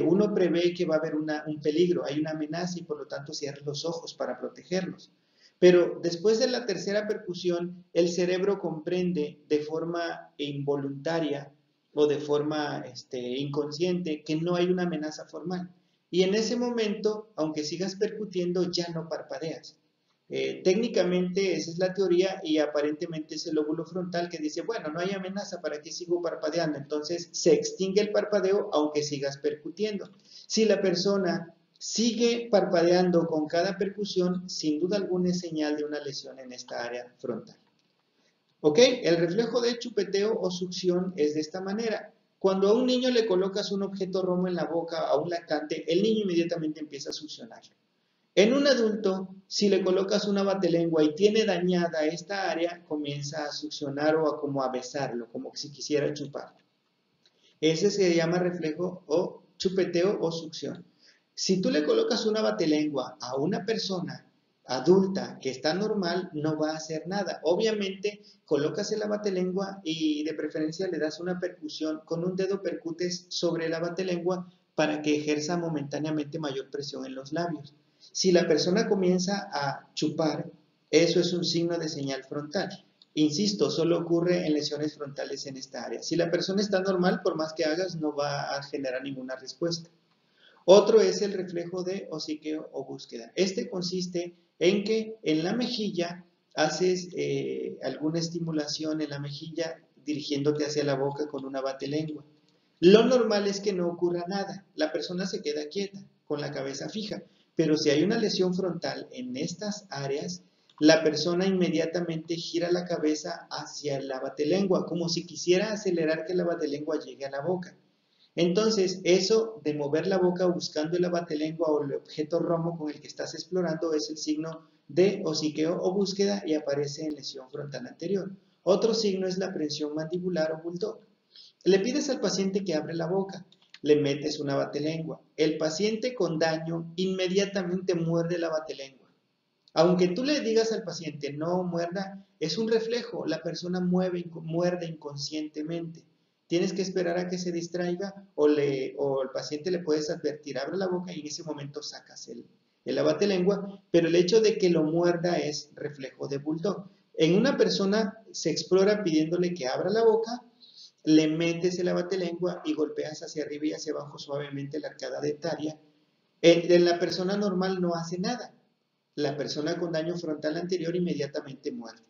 uno prevé que va a haber un peligro, hay una amenaza y por lo tanto cierra los ojos para protegerlos. Pero después de la tercera percusión, el cerebro comprende de forma involuntaria o de forma inconsciente que no hay una amenaza formal. Y en ese momento, aunque sigas percutiendo, ya no parpadeas. Técnicamente esa es la teoría y aparentemente es el lóbulo frontal que dice, bueno, no hay amenaza, ¿para qué sigo parpadeando? Entonces se extingue el parpadeo aunque sigas percutiendo. Si la persona sigue parpadeando con cada percusión, sin duda alguna es señal de una lesión en esta área frontal. ¿Ok? El reflejo de chupeteo o succión es de esta manera. Cuando a un niño le colocas un objeto romo en la boca, a un lactante, el niño inmediatamente empieza a succionarlo. En un adulto, si le colocas una batelengua y tiene dañada esta área, comienza a succionar o a como a besarlo, como si quisiera chupar. Ese se llama reflejo o chupeteo o succión. Si tú le colocas una batelengua a una persona adulta que está normal, no va a hacer nada. Obviamente, colocas la batelengua y de preferencia le das una percusión, con un dedo percutes sobre la batelengua para que ejerza momentáneamente mayor presión en los labios. Si la persona comienza a chupar, eso es un signo de señal frontal. Insisto, solo ocurre en lesiones frontales en esta área. Si la persona está normal, por más que hagas, no va a generar ninguna respuesta. Otro es el reflejo de hociqueo o búsqueda. Este consiste en que en la mejilla haces alguna estimulación en la mejilla dirigiéndote hacia la boca con una batelengua. Lo normal es que no ocurra nada. La persona se queda quieta, con la cabeza fija. Pero si hay una lesión frontal en estas áreas, la persona inmediatamente gira la cabeza hacia la batelengua, como si quisiera acelerar que la batelengua llegue a la boca. Entonces, eso de mover la boca buscando el batelengua o el objeto romo con el que estás explorando es el signo de hociqueo o búsqueda y aparece en lesión frontal anterior. Otro signo es la prensión mandibular o bulldog. Le pides al paciente que abra la boca, le metes una batelengua. El paciente con daño inmediatamente muerde la batelengua. Aunque tú le digas al paciente no muerda, es un reflejo, la persona muerde inconscientemente. Tienes que esperar a que se distraiga o el paciente le puedes advertir, abre la boca y en ese momento sacas el abatelengua, pero el hecho de que lo muerda es reflejo de bulldog. En una persona se explora pidiéndole que abra la boca, le metes el abatelengua y golpeas hacia arriba y hacia abajo suavemente la arcada dentaria. En la persona normal no hace nada. La persona con daño frontal anterior inmediatamente muerde.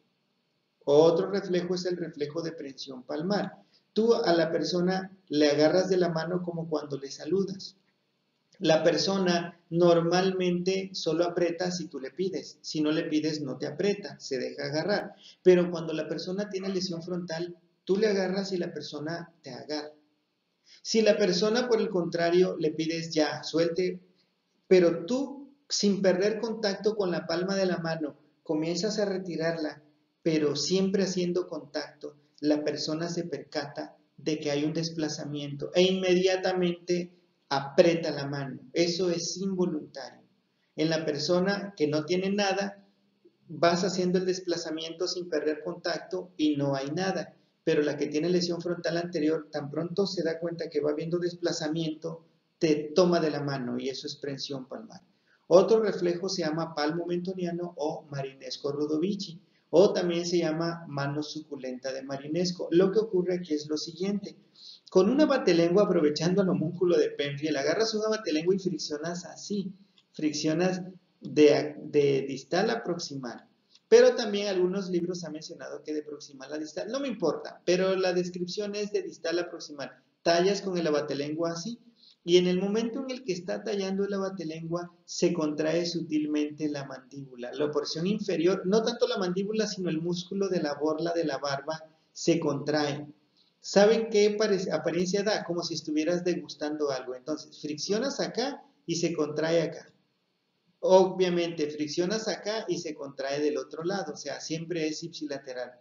Otro reflejo es el reflejo de prensión palmar. Tú a la persona le agarras de la mano como cuando le saludas. La persona normalmente solo aprieta si tú le pides. Si no le pides, no te aprieta, se deja agarrar. Pero cuando la persona tiene lesión frontal, tú le agarras y la persona te agarra. Si la persona, por el contrario, le pides ya, suelte, pero tú, sin perder contacto con la palma de la mano, comienzas a retirarla, pero siempre haciendo contacto, la persona se percata de que hay un desplazamiento e inmediatamente aprieta la mano. Eso es involuntario. En la persona que no tiene nada, vas haciendo el desplazamiento sin perder contacto y no hay nada. Pero la que tiene lesión frontal anterior, tan pronto se da cuenta que va habiendo desplazamiento, te toma de la mano y eso es prensión palmar. Otro reflejo se llama palmo mentoniano o Marinesco Ludovici, o también se llama mano suculenta de Marinesco. Lo que ocurre aquí es lo siguiente. Con una batelengua, aprovechando el homúnculo de Penfield, agarras una batelengua y friccionas así. Friccionas de distal a proximal. Pero también algunos libros han mencionado que de proximal a distal. No me importa, pero la descripción es de distal a proximal. Tallas con el abatelengua así. Y en el momento en el que está tallando el abatelengua, se contrae sutilmente la mandíbula. La porción inferior, no tanto la mandíbula, sino el músculo de la borla de la barba, se contrae. ¿Saben qué apariencia da? Como si estuvieras degustando algo. Entonces, friccionas acá y se contrae acá. Obviamente, friccionas acá y se contrae del otro lado. O sea, siempre es ipsilateral.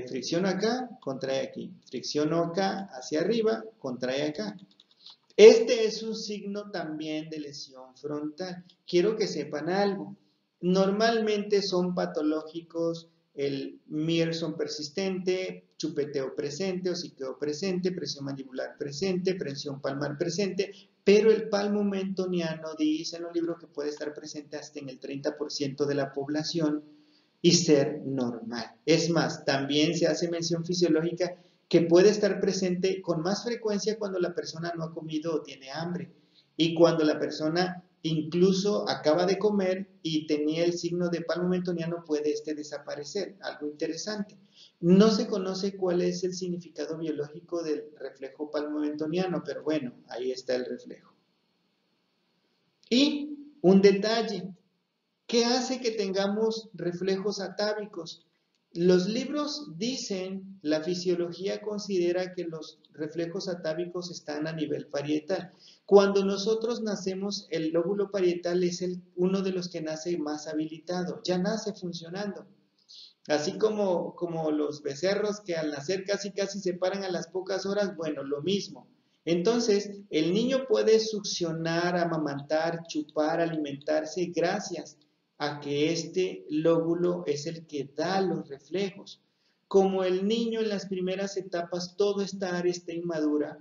Fricciono acá, contrae aquí. Fricciono acá, hacia arriba, contrae acá. Este es un signo también de lesión frontal. Quiero que sepan algo. Normalmente son patológicos el Mearson persistente, chupeteo presente, hociqueo presente, presión mandibular presente, presión palmar presente, pero el palmo mentoniano dice en los libros que puede estar presente hasta en el 30% de la población y ser normal. Es más, también se hace mención fisiológica que puede estar presente con más frecuencia cuando la persona no ha comido o tiene hambre y cuando la persona incluso acaba de comer y tenía el signo de palmo mentoniano, puede desaparecer. Algo interesante. No se conoce cuál es el significado biológico del reflejo palmo mentoniano, pero bueno, ahí está el reflejo. Y un detalle, ¿qué hace que tengamos reflejos atávicos? Los libros dicen, la fisiología considera que los reflejos atávicos están a nivel parietal. Cuando nosotros nacemos, el lóbulo parietal es uno de los que nace más habilitado, ya nace funcionando. Así como los becerros que al nacer casi se paran a las pocas horas, bueno, lo mismo. Entonces, el niño puede succionar, amamantar, chupar, alimentarse gracias a que este lóbulo es el que da los reflejos. Como el niño en las primeras etapas, toda esta área está inmadura,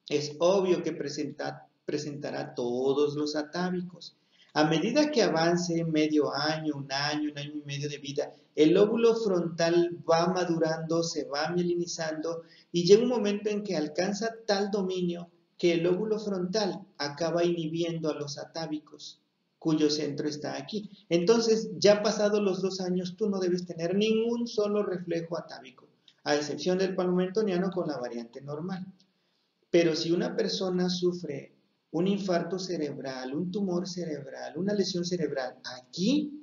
es obvio que presentará todos los atávicos. A medida que avance medio año, un año y medio de vida, el lóbulo frontal va madurando, se va mielinizando y llega un momento en que alcanza tal dominio que el lóbulo frontal acaba inhibiendo a los atávicos, cuyo centro está aquí. Entonces, ya pasados los 2 años, tú no debes tener ningún solo reflejo atávico, a excepción del palmo mentoniano con la variante normal. Pero si una persona sufre un infarto cerebral, un tumor cerebral, una lesión cerebral, aquí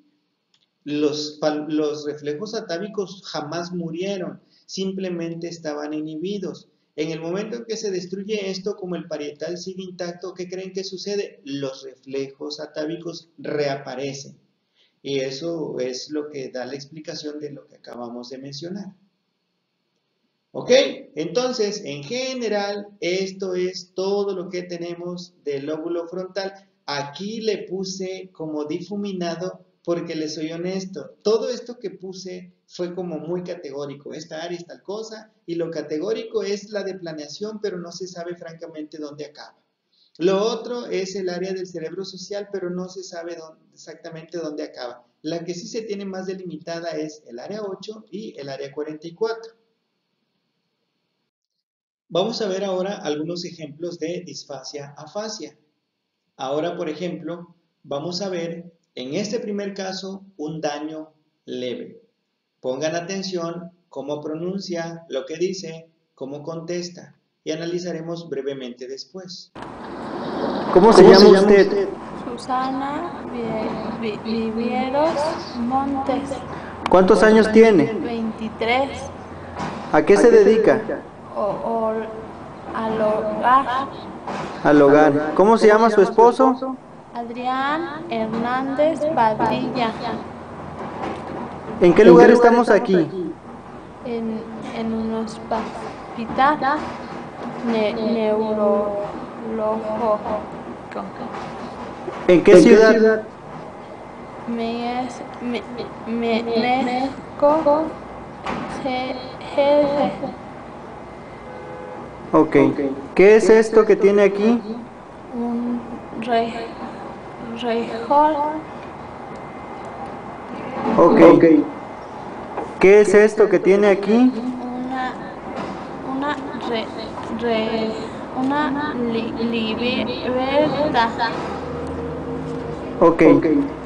los reflejos atávicos jamás murieron, simplemente estaban inhibidos. En el momento en que se destruye esto, como el parietal sigue intacto, ¿qué creen que sucede? Los reflejos atávicos reaparecen. Y eso es lo que da la explicación de lo que acabamos de mencionar. ¿Ok? Entonces, en general, esto es todo lo que tenemos del lóbulo frontal. Aquí le puse como difuminado porque les soy honesto. Todo esto que puse fue como muy categórico. Esta área es tal cosa y lo categórico es la de planeación, pero no se sabe francamente dónde acaba. Lo otro es el área del cerebro social, pero no se sabe exactamente dónde acaba. La que sí se tiene más delimitada es el área 8 y el área 44. Vamos a ver ahora algunos ejemplos de disfasia afasia. Ahora, por ejemplo, vamos a ver en este primer caso un daño leve. Pongan atención cómo pronuncia lo que dice, cómo contesta y analizaremos brevemente después. ¿Cómo se llama usted? Susana Vivieros Montes. ¿Cuántos años tiene? 23. ¿A qué se dedica? al hogar. Al hogar. ¿Cómo se llama su esposo? Adrián Hernández Padilla. ¿En qué lugar estamos aquí? En un hospital neurológico. ¿En qué ciudad? México. GR. Ok. ¿Qué es esto que tiene aquí? Un rejol. Ok. ¿Qué es esto que tiene aquí? Una libreta. Ok.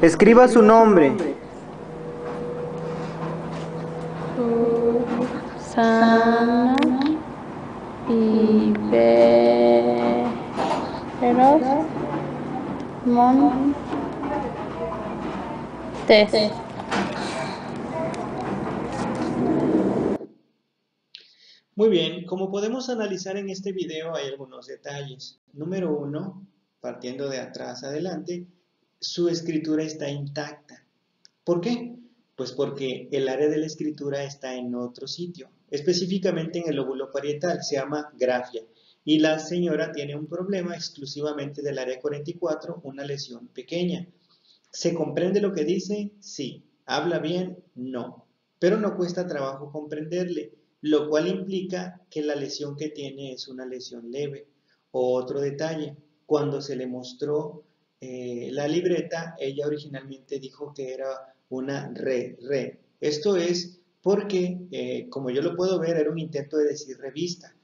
Escriba su nombre. Susana Viveros Montes. Muy bien, como podemos analizar en este video hay algunos detalles. Número uno, partiendo de atrás adelante, su escritura está intacta. ¿Por qué? Pues porque el área de la escritura está en otro sitio, específicamente en el lóbulo parietal, se llama grafia. Y la señora tiene un problema exclusivamente del área 44, una lesión pequeña. ¿Se comprende lo que dice? Sí. ¿Habla bien? No. Pero no cuesta trabajo comprenderle, lo cual implica que la lesión que tiene es una lesión leve. Otro detalle, cuando se le mostró la libreta, ella originalmente dijo que era una re. Esto es porque, como yo lo puedo ver, era un intento de decir revista.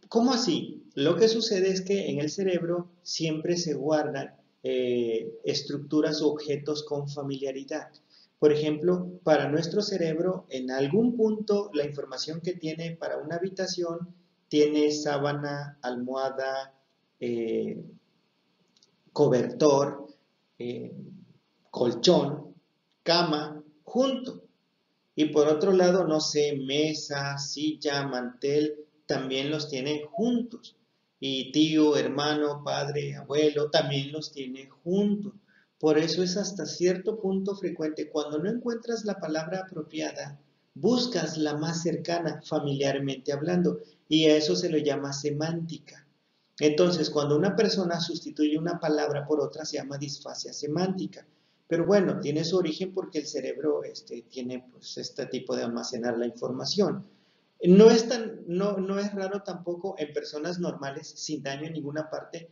¿Cómo así? Lo que sucede es que en el cerebro siempre se guardan estructuras o objetos con familiaridad. Por ejemplo, para nuestro cerebro, en algún punto, la información que tiene para una habitación tiene sábana, almohada, eh, cobertor, eh, colchón, cama, junto. Y por otro lado, no sé, mesa, silla, mantel, también los tiene juntos. Y tío, hermano, padre, abuelo, también los tiene juntos. Por eso es hasta cierto punto frecuente. Cuando no encuentras la palabra apropiada, buscas la más cercana, familiarmente hablando. Y a eso se le llama semántica. Entonces, cuando una persona sustituye una palabra por otra, se llama disfasia semántica. Pero bueno, tiene su origen porque el cerebro tiene pues, este tipo de almacenar la información. No es raro tampoco en personas normales sin daño en ninguna parte.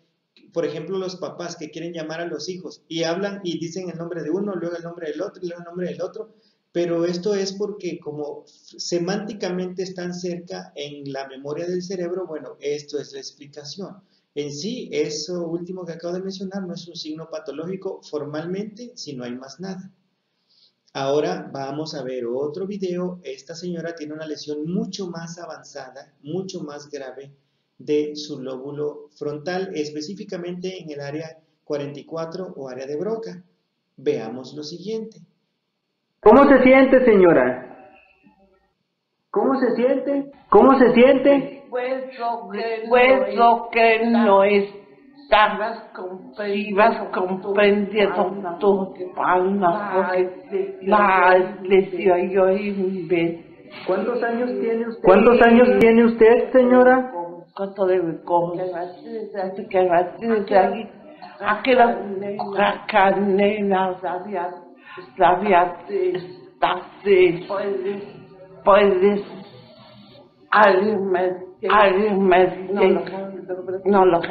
Por ejemplo, los papás que quieren llamar a los hijos y hablan y dicen el nombre de uno, luego el nombre del otro, luego el nombre del otro. Pero esto es porque como semánticamente están cerca en la memoria del cerebro, bueno, esto es la explicación. En sí, eso último que acabo de mencionar no es un signo patológico formalmente, si no hay más nada. Ahora vamos a ver otro video. Esta señora tiene una lesión mucho más avanzada, mucho más grave de su lóbulo frontal, específicamente en el área 44 o área de Broca. Veamos lo siguiente. ¿Cómo se siente, señora? ¿Cómo se siente? ¿Cómo se siente? Recuerdo que no está, ibas comprendiendo tu alma, porque la lesión yo inventé. ¿Cuántos años tiene usted? ¿Cuántos años tiene usted, señora? ¿Cuánto debe coger? Que va a decir aquí, aquella canela sabía estar puedes no lo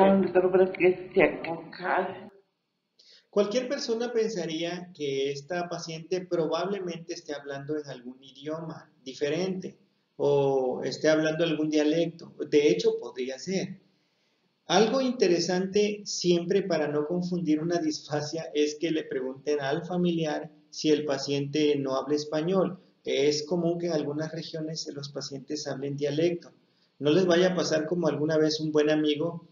Cualquier persona pensaría que esta paciente probablemente esté hablando en algún idioma diferente o esté hablando algún dialecto. De hecho, podría ser. Algo interesante siempre para no confundir una disfasia es que le pregunten al familiar si el paciente no habla español. Es común que en algunas regiones los pacientes hablen dialecto. No les vaya a pasar como alguna vez un buen amigo,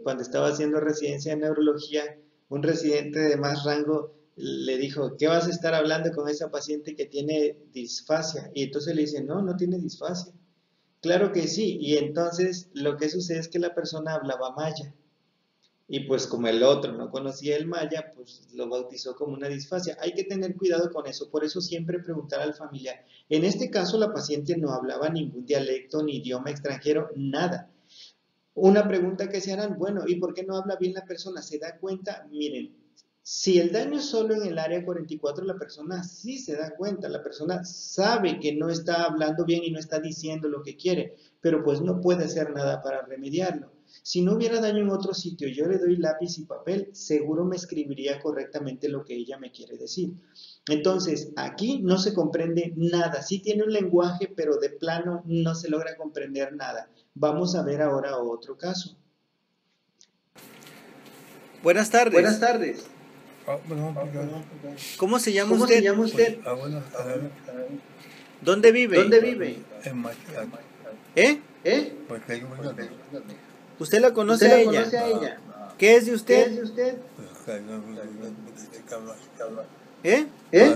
cuando estaba haciendo residencia en neurología, un residente de más rango le dijo, ¿qué vas a estar hablando con esa paciente que tiene disfasia? Y entonces le dice, no, no tiene disfasia. Claro que sí, y entonces lo que sucede es que la persona hablaba maya. Y pues como el otro no conocía el maya, pues lo bautizó como una disfasia. Hay que tener cuidado con eso, por eso siempre preguntar al familiar. En este caso la paciente no hablaba ningún dialecto ni idioma extranjero, nada. Una pregunta que se harán, bueno, ¿y por qué no habla bien la persona? ¿Se da cuenta? Miren, si el daño es solo en el área 44, la persona sí se da cuenta, la persona sabe que no está hablando bien y no está diciendo lo que quiere, pero pues no puede hacer nada para remediarlo. Si no hubiera daño en otro sitio, yo le doy lápiz y papel, seguro me escribiría correctamente lo que ella me quiere decir. Entonces, aquí no se comprende nada. Sí tiene un lenguaje, pero de plano no se logra comprender nada. Vamos a ver ahora otro caso. Buenas Buenas tardes. tardes. ¿Cómo se llama ¿Cómo se usted? llama usted? ¿Dónde vive? ¿Dónde vive? ¿Eh? ¿Eh? ¿Usted la conoce ¿Usted a la ella? conoce a ella? ¿Qué es de ¿Qué usted? es de usted? ¿Eh? ¿Eh?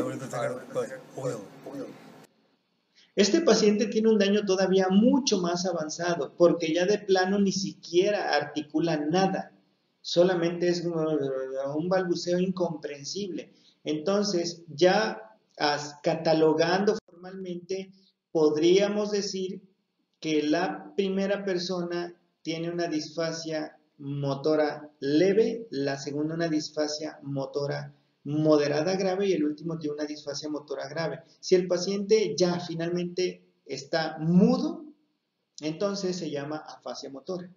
Este paciente tiene un daño todavía mucho más avanzado, porque ya de plano ni siquiera articula nada, solamente es un balbuceo incomprensible. Entonces, ya catalogando formalmente, podríamos decir que la primera persona tiene una disfasia motora leve, la segunda una disfasia motora moderada grave y el último tiene una disfasia motora grave. Si el paciente ya finalmente está mudo, entonces se llama afasia motora.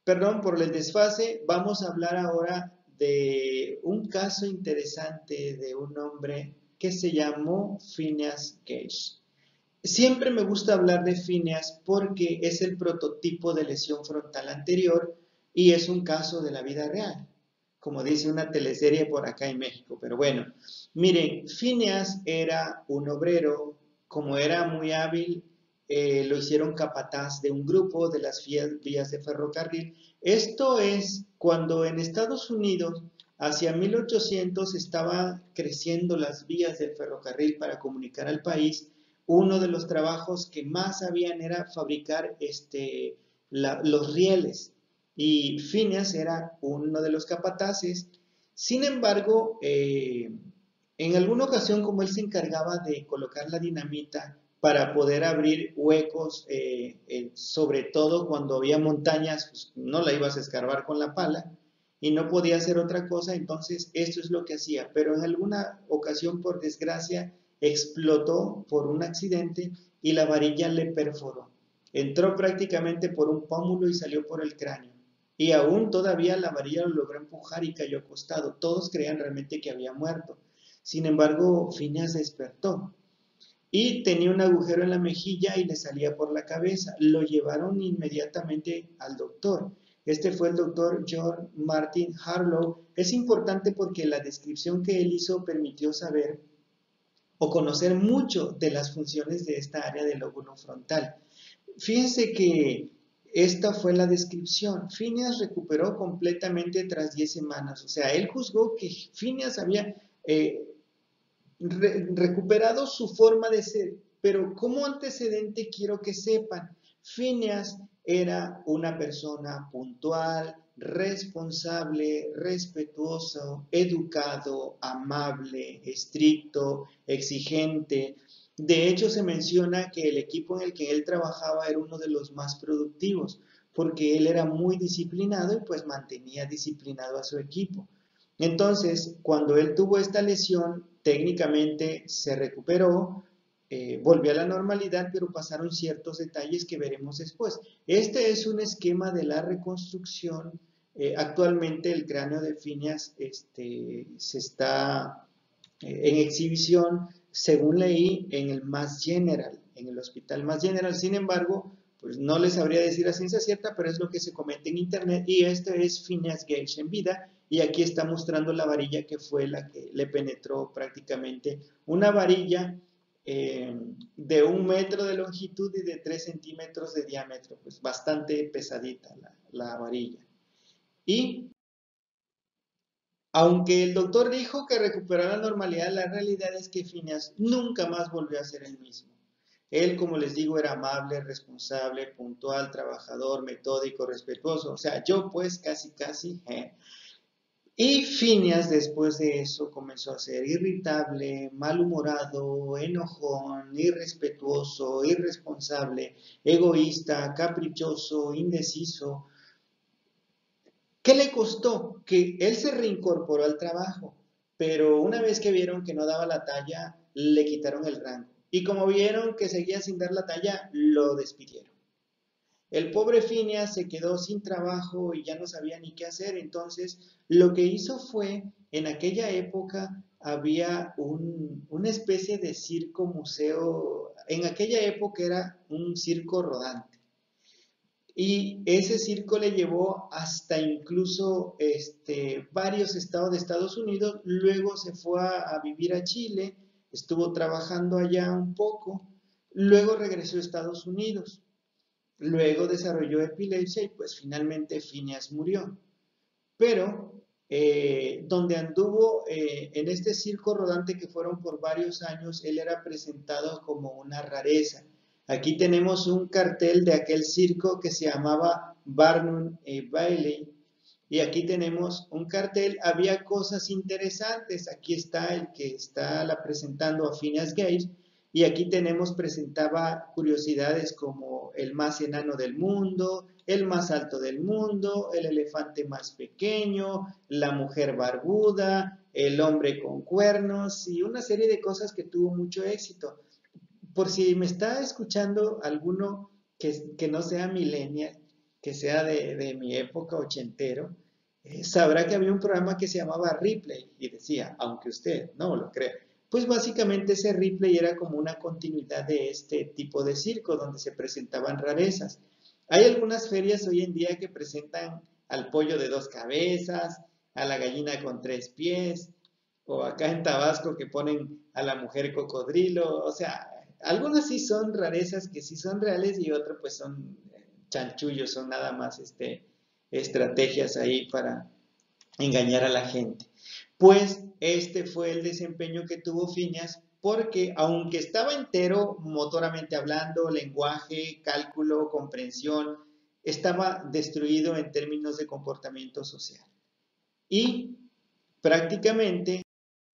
Perdón por el desfase, vamos a hablar ahora de un caso interesante de un hombre que se llamó Phineas Gage. Siempre me gusta hablar de Phineas porque es el prototipo de lesión frontal anterior y es un caso de la vida real, como dice una teleserie por acá en México. Pero bueno, miren, Phineas era un obrero, como era muy hábil, lo hicieron capataz de un grupo de las vías de ferrocarril. Esto es cuando en Estados Unidos, hacia 1800, estaban creciendo las vías del ferrocarril para comunicar al país. Uno de los trabajos que más habían era fabricar los rieles y Phineas era uno de los capataces. Sin embargo, en alguna ocasión, como él se encargaba de colocar la dinamita para poder abrir huecos, sobre todo cuando había montañas, pues no la ibas a escarbar con la pala y no podía hacer otra cosa, entonces esto es lo que hacía. Pero en alguna ocasión, por desgracia, explotó por un accidente y la varilla le perforó. Entró prácticamente por un pómulo y salió por el cráneo. Y aún todavía la varilla lo logró empujar y cayó acostado. Todos creían realmente que había muerto. Sin embargo, Phineas despertó y tenía un agujero en la mejilla y le salía por la cabeza. Lo llevaron inmediatamente al doctor. Este fue el doctor John Martin Harlow. Es importante porque la descripción que él hizo permitió saber o conocer mucho de las funciones de esta área del lóbulo frontal. Fíjense que esta fue la descripción. Phineas recuperó completamente tras 10 semanas. O sea, él juzgó que Phineas había recuperado su forma de ser. Pero como antecedente quiero que sepan, Phineas era una persona puntual, responsable, respetuoso, educado, amable, estricto, exigente. De hecho, se menciona que el equipo en el que él trabajaba era uno de los más productivos, porque él era muy disciplinado y pues mantenía disciplinado a su equipo. Entonces, cuando él tuvo esta lesión, técnicamente se recuperó, volvió a la normalidad, pero pasaron ciertos detalles que veremos después. Este es un esquema de la reconstrucción. Actualmente el cráneo de Phineas se está en exhibición, según leí, en el Mass General, en el Hospital Mass General. Sin embargo, pues no les sabría decir a ciencia cierta, pero es lo que se comenta en internet, y este es Phineas Gage en vida, y aquí está mostrando la varilla que fue la que le penetró prácticamente, una varilla de 1 metro de longitud y de 3 centímetros de diámetro, pues bastante pesadita la varilla. Y aunque el doctor dijo que recuperó la normalidad, la realidad es que Phineas nunca más volvió a ser el mismo. Él, como les digo, era amable, responsable, puntual, trabajador, metódico, respetuoso. O sea, yo pues casi. Y Phineas después de eso comenzó a ser irritable, malhumorado, enojón, irrespetuoso, irresponsable, egoísta, caprichoso, indeciso. ¿Qué le costó? Que él se reincorporó al trabajo, pero una vez que vieron que no daba la talla, le quitaron el rango. Y como vieron que seguía sin dar la talla, lo despidieron. El pobre Phineas se quedó sin trabajo y ya no sabía ni qué hacer. Entonces, lo que hizo fue, en aquella época había una especie de circo museo. En aquella época era un circo rodante. Y ese circo le llevó hasta incluso varios estados de Estados Unidos. Luego se fue a vivir a Chile, estuvo trabajando allá un poco. Luego regresó a Estados Unidos. Luego desarrolló epilepsia y pues finalmente Phineas murió. Pero donde anduvo en este circo rodante que fueron por varios años, él era presentado como una rareza. Aquí tenemos un cartel de aquel circo que se llamaba Barnum Bailey. Y aquí tenemos un cartel, había cosas interesantes. Aquí está el que está presentando a Phineas Gage. Y aquí presentaba curiosidades como el más enano del mundo, el más alto del mundo, el elefante más pequeño, la mujer barbuda, el hombre con cuernos y una serie de cosas que tuvo mucho éxito. Por si me está escuchando alguno que no sea millennial, que sea de mi época ochentero, sabrá que había un programa que se llamaba Ripley y decía, aunque usted no lo crea. Pues básicamente ese Ripley era como una continuidad de este tipo de circo donde se presentaban rarezas. Hay algunas ferias hoy en día que presentan al pollo de 2 cabezas, a la gallina con 3 pies, o acá en Tabasco que ponen a la mujer cocodrilo. O sea, algunas sí son rarezas que sí son reales y otras pues son chanchullos, son nada más estrategias ahí para engañar a la gente. Pues este fue el desempeño que tuvo Phineas, porque aunque estaba entero motoramente hablando, lenguaje, cálculo, comprensión, estaba destruido en términos de comportamiento social. Y prácticamente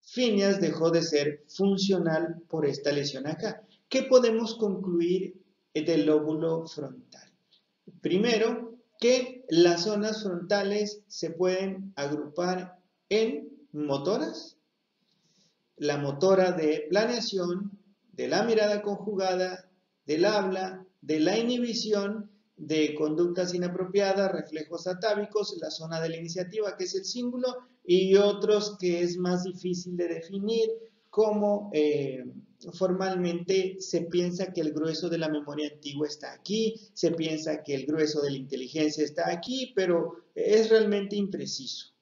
Phineas dejó de ser funcional por esta lesión acá. ¿Qué podemos concluir del lóbulo frontal? Primero, que las zonas frontales se pueden agrupar en motoras, la motora de planeación, de la mirada conjugada, del habla, de la inhibición, de conductas inapropiadas, reflejos atávicos, la zona de la iniciativa, que es el cíngulo, y otros que es más difícil de definir, como formalmente se piensa que el grueso de la memoria antigua está aquí, se piensa que el grueso de la inteligencia está aquí, pero es realmente impreciso.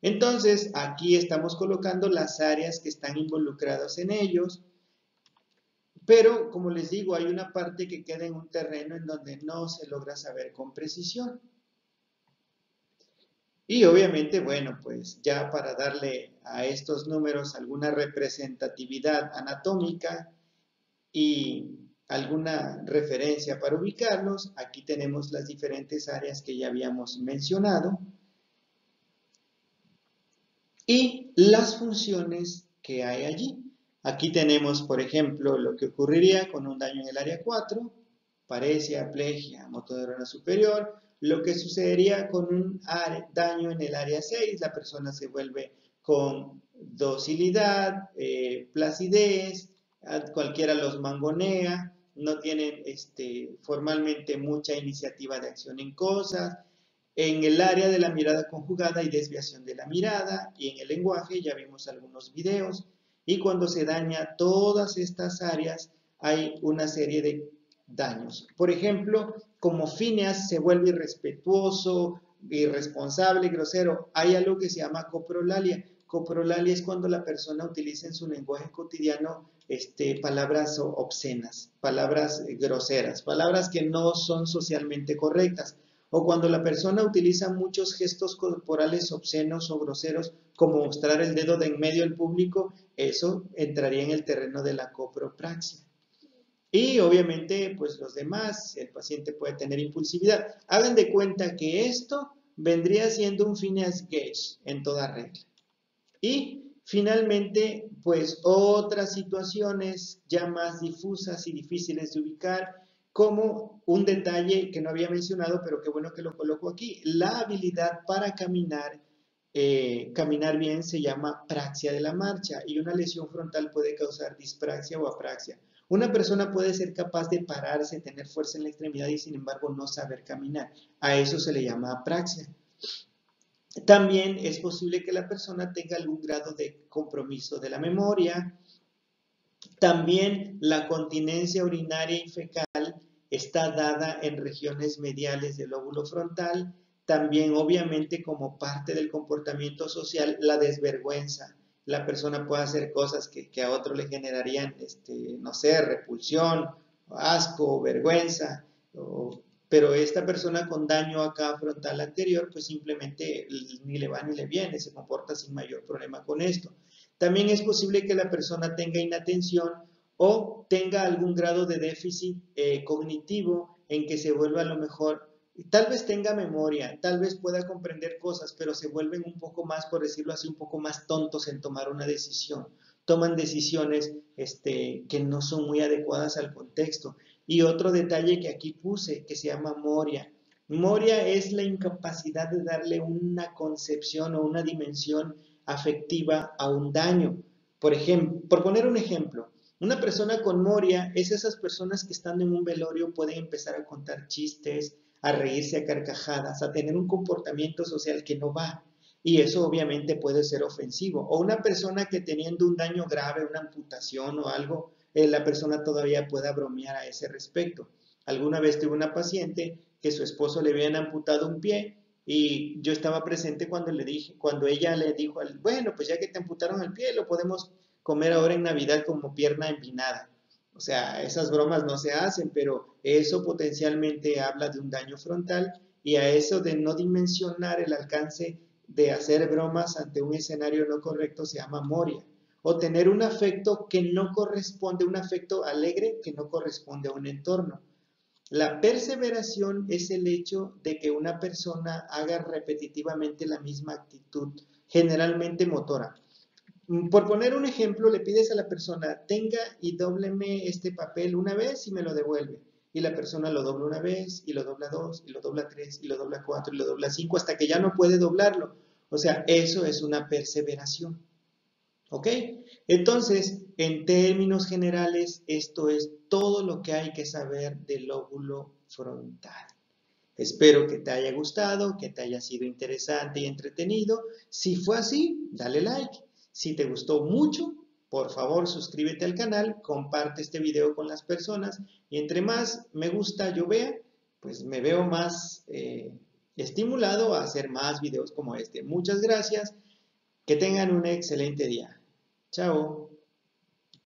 Entonces, aquí estamos colocando las áreas que están involucradas en ellos, pero como les digo, hay una parte que queda en un terreno en donde no se logra saber con precisión. Y obviamente, bueno, pues ya para darle a estos números alguna representatividad anatómica y alguna referencia para ubicarlos, aquí tenemos las diferentes áreas que ya habíamos mencionado y las funciones que hay allí. Aquí tenemos, por ejemplo, lo que ocurriría con un daño en el área 4, paresia, plegia, motoneurona superior. Lo que sucedería con un daño en el área 6, la persona se vuelve con docilidad, placidez, cualquiera los mangonea, no tienen formalmente mucha iniciativa de acción en cosas. En el área de la mirada conjugada hay desviación de la mirada y en el lenguaje ya vimos algunos videos. Y cuando se daña todas estas áreas hay una serie de daños. Por ejemplo, como Phineas se vuelve irrespetuoso, irresponsable, grosero, hay algo que se llama coprolalia. Coprolalia es cuando la persona utiliza en su lenguaje cotidiano palabras obscenas, palabras groseras, palabras que no son socialmente correctas. O cuando la persona utiliza muchos gestos corporales obscenos o groseros, como mostrar el dedo de en medio al público, eso entraría en el terreno de la copropraxia. Y obviamente, pues los demás, el paciente puede tener impulsividad. Hagan de cuenta que esto vendría siendo un Phineas Gage en toda regla. Y finalmente, pues otras situaciones ya más difusas y difíciles de ubicar, como un detalle que no había mencionado, pero qué bueno que lo coloco aquí, la habilidad para caminar bien se llama praxia de la marcha y una lesión frontal puede causar dispraxia o apraxia. Una persona puede ser capaz de pararse, tener fuerza en la extremidad y sin embargo no saber caminar. A eso se le llama apraxia. También es posible que la persona tenga algún grado de compromiso de la memoria. También la continencia urinaria y fecal está dada en regiones mediales del lóbulo frontal. También, obviamente, como parte del comportamiento social, la desvergüenza. La persona puede hacer cosas que a otro le generarían, no sé, repulsión, asco, vergüenza, pero esta persona con daño acá frontal anterior, pues simplemente ni le va ni le viene, se comporta sin mayor problema con esto. También es posible que la persona tenga inatención o tenga algún grado de déficit cognitivo en que se vuelva a lo mejor, tal vez tenga memoria, tal vez pueda comprender cosas, pero se vuelven un poco más, por decirlo así, un poco más tontos en tomar una decisión. Toman decisiones que no son muy adecuadas al contexto. Y otro detalle que aquí puse, que se llama moria. Moria es la incapacidad de darle una concepción o una dimensión afectiva a un daño. Por ejemplo, por poner un ejemplo, una persona con moria es esas personas que estando en un velorio pueden empezar a contar chistes, a reírse a carcajadas, a tener un comportamiento social que no va. Y eso obviamente puede ser ofensivo. O una persona que teniendo un daño grave, una amputación o algo, la persona todavía pueda bromear a ese respecto. Alguna vez tuve una paciente que su esposo le habían amputado un pie y yo estaba presente cuando ella le dijo, bueno, pues ya que te amputaron el pie, lo podemos comer ahora en Navidad como pierna empinada. O sea, esas bromas no se hacen, pero eso potencialmente habla de un daño frontal y a eso de no dimensionar el alcance de hacer bromas ante un escenario no correcto se llama moria. O tener un afecto que no corresponde, un afecto alegre que no corresponde a un entorno. La perseveración es el hecho de que una persona haga repetitivamente la misma actitud, generalmente motora. Por poner un ejemplo, le pides a la persona, tenga y dóbleme este papel una vez y me lo devuelve. Y la persona lo dobla una vez, y lo dobla dos, y lo dobla tres, y lo dobla cuatro, y lo dobla cinco, hasta que ya no puede doblarlo. O sea, eso es una perseveración. ¿Ok? Entonces, en términos generales, esto es todo lo que hay que saber del lóbulo frontal. Espero que te haya gustado, que te haya sido interesante y entretenido. Si fue así, dale like. Si te gustó mucho, por favor suscríbete al canal, comparte este video con las personas y entre más me gusta yo vea, pues me veo más estimulado a hacer más videos como este. Muchas gracias, que tengan un excelente día. Chao.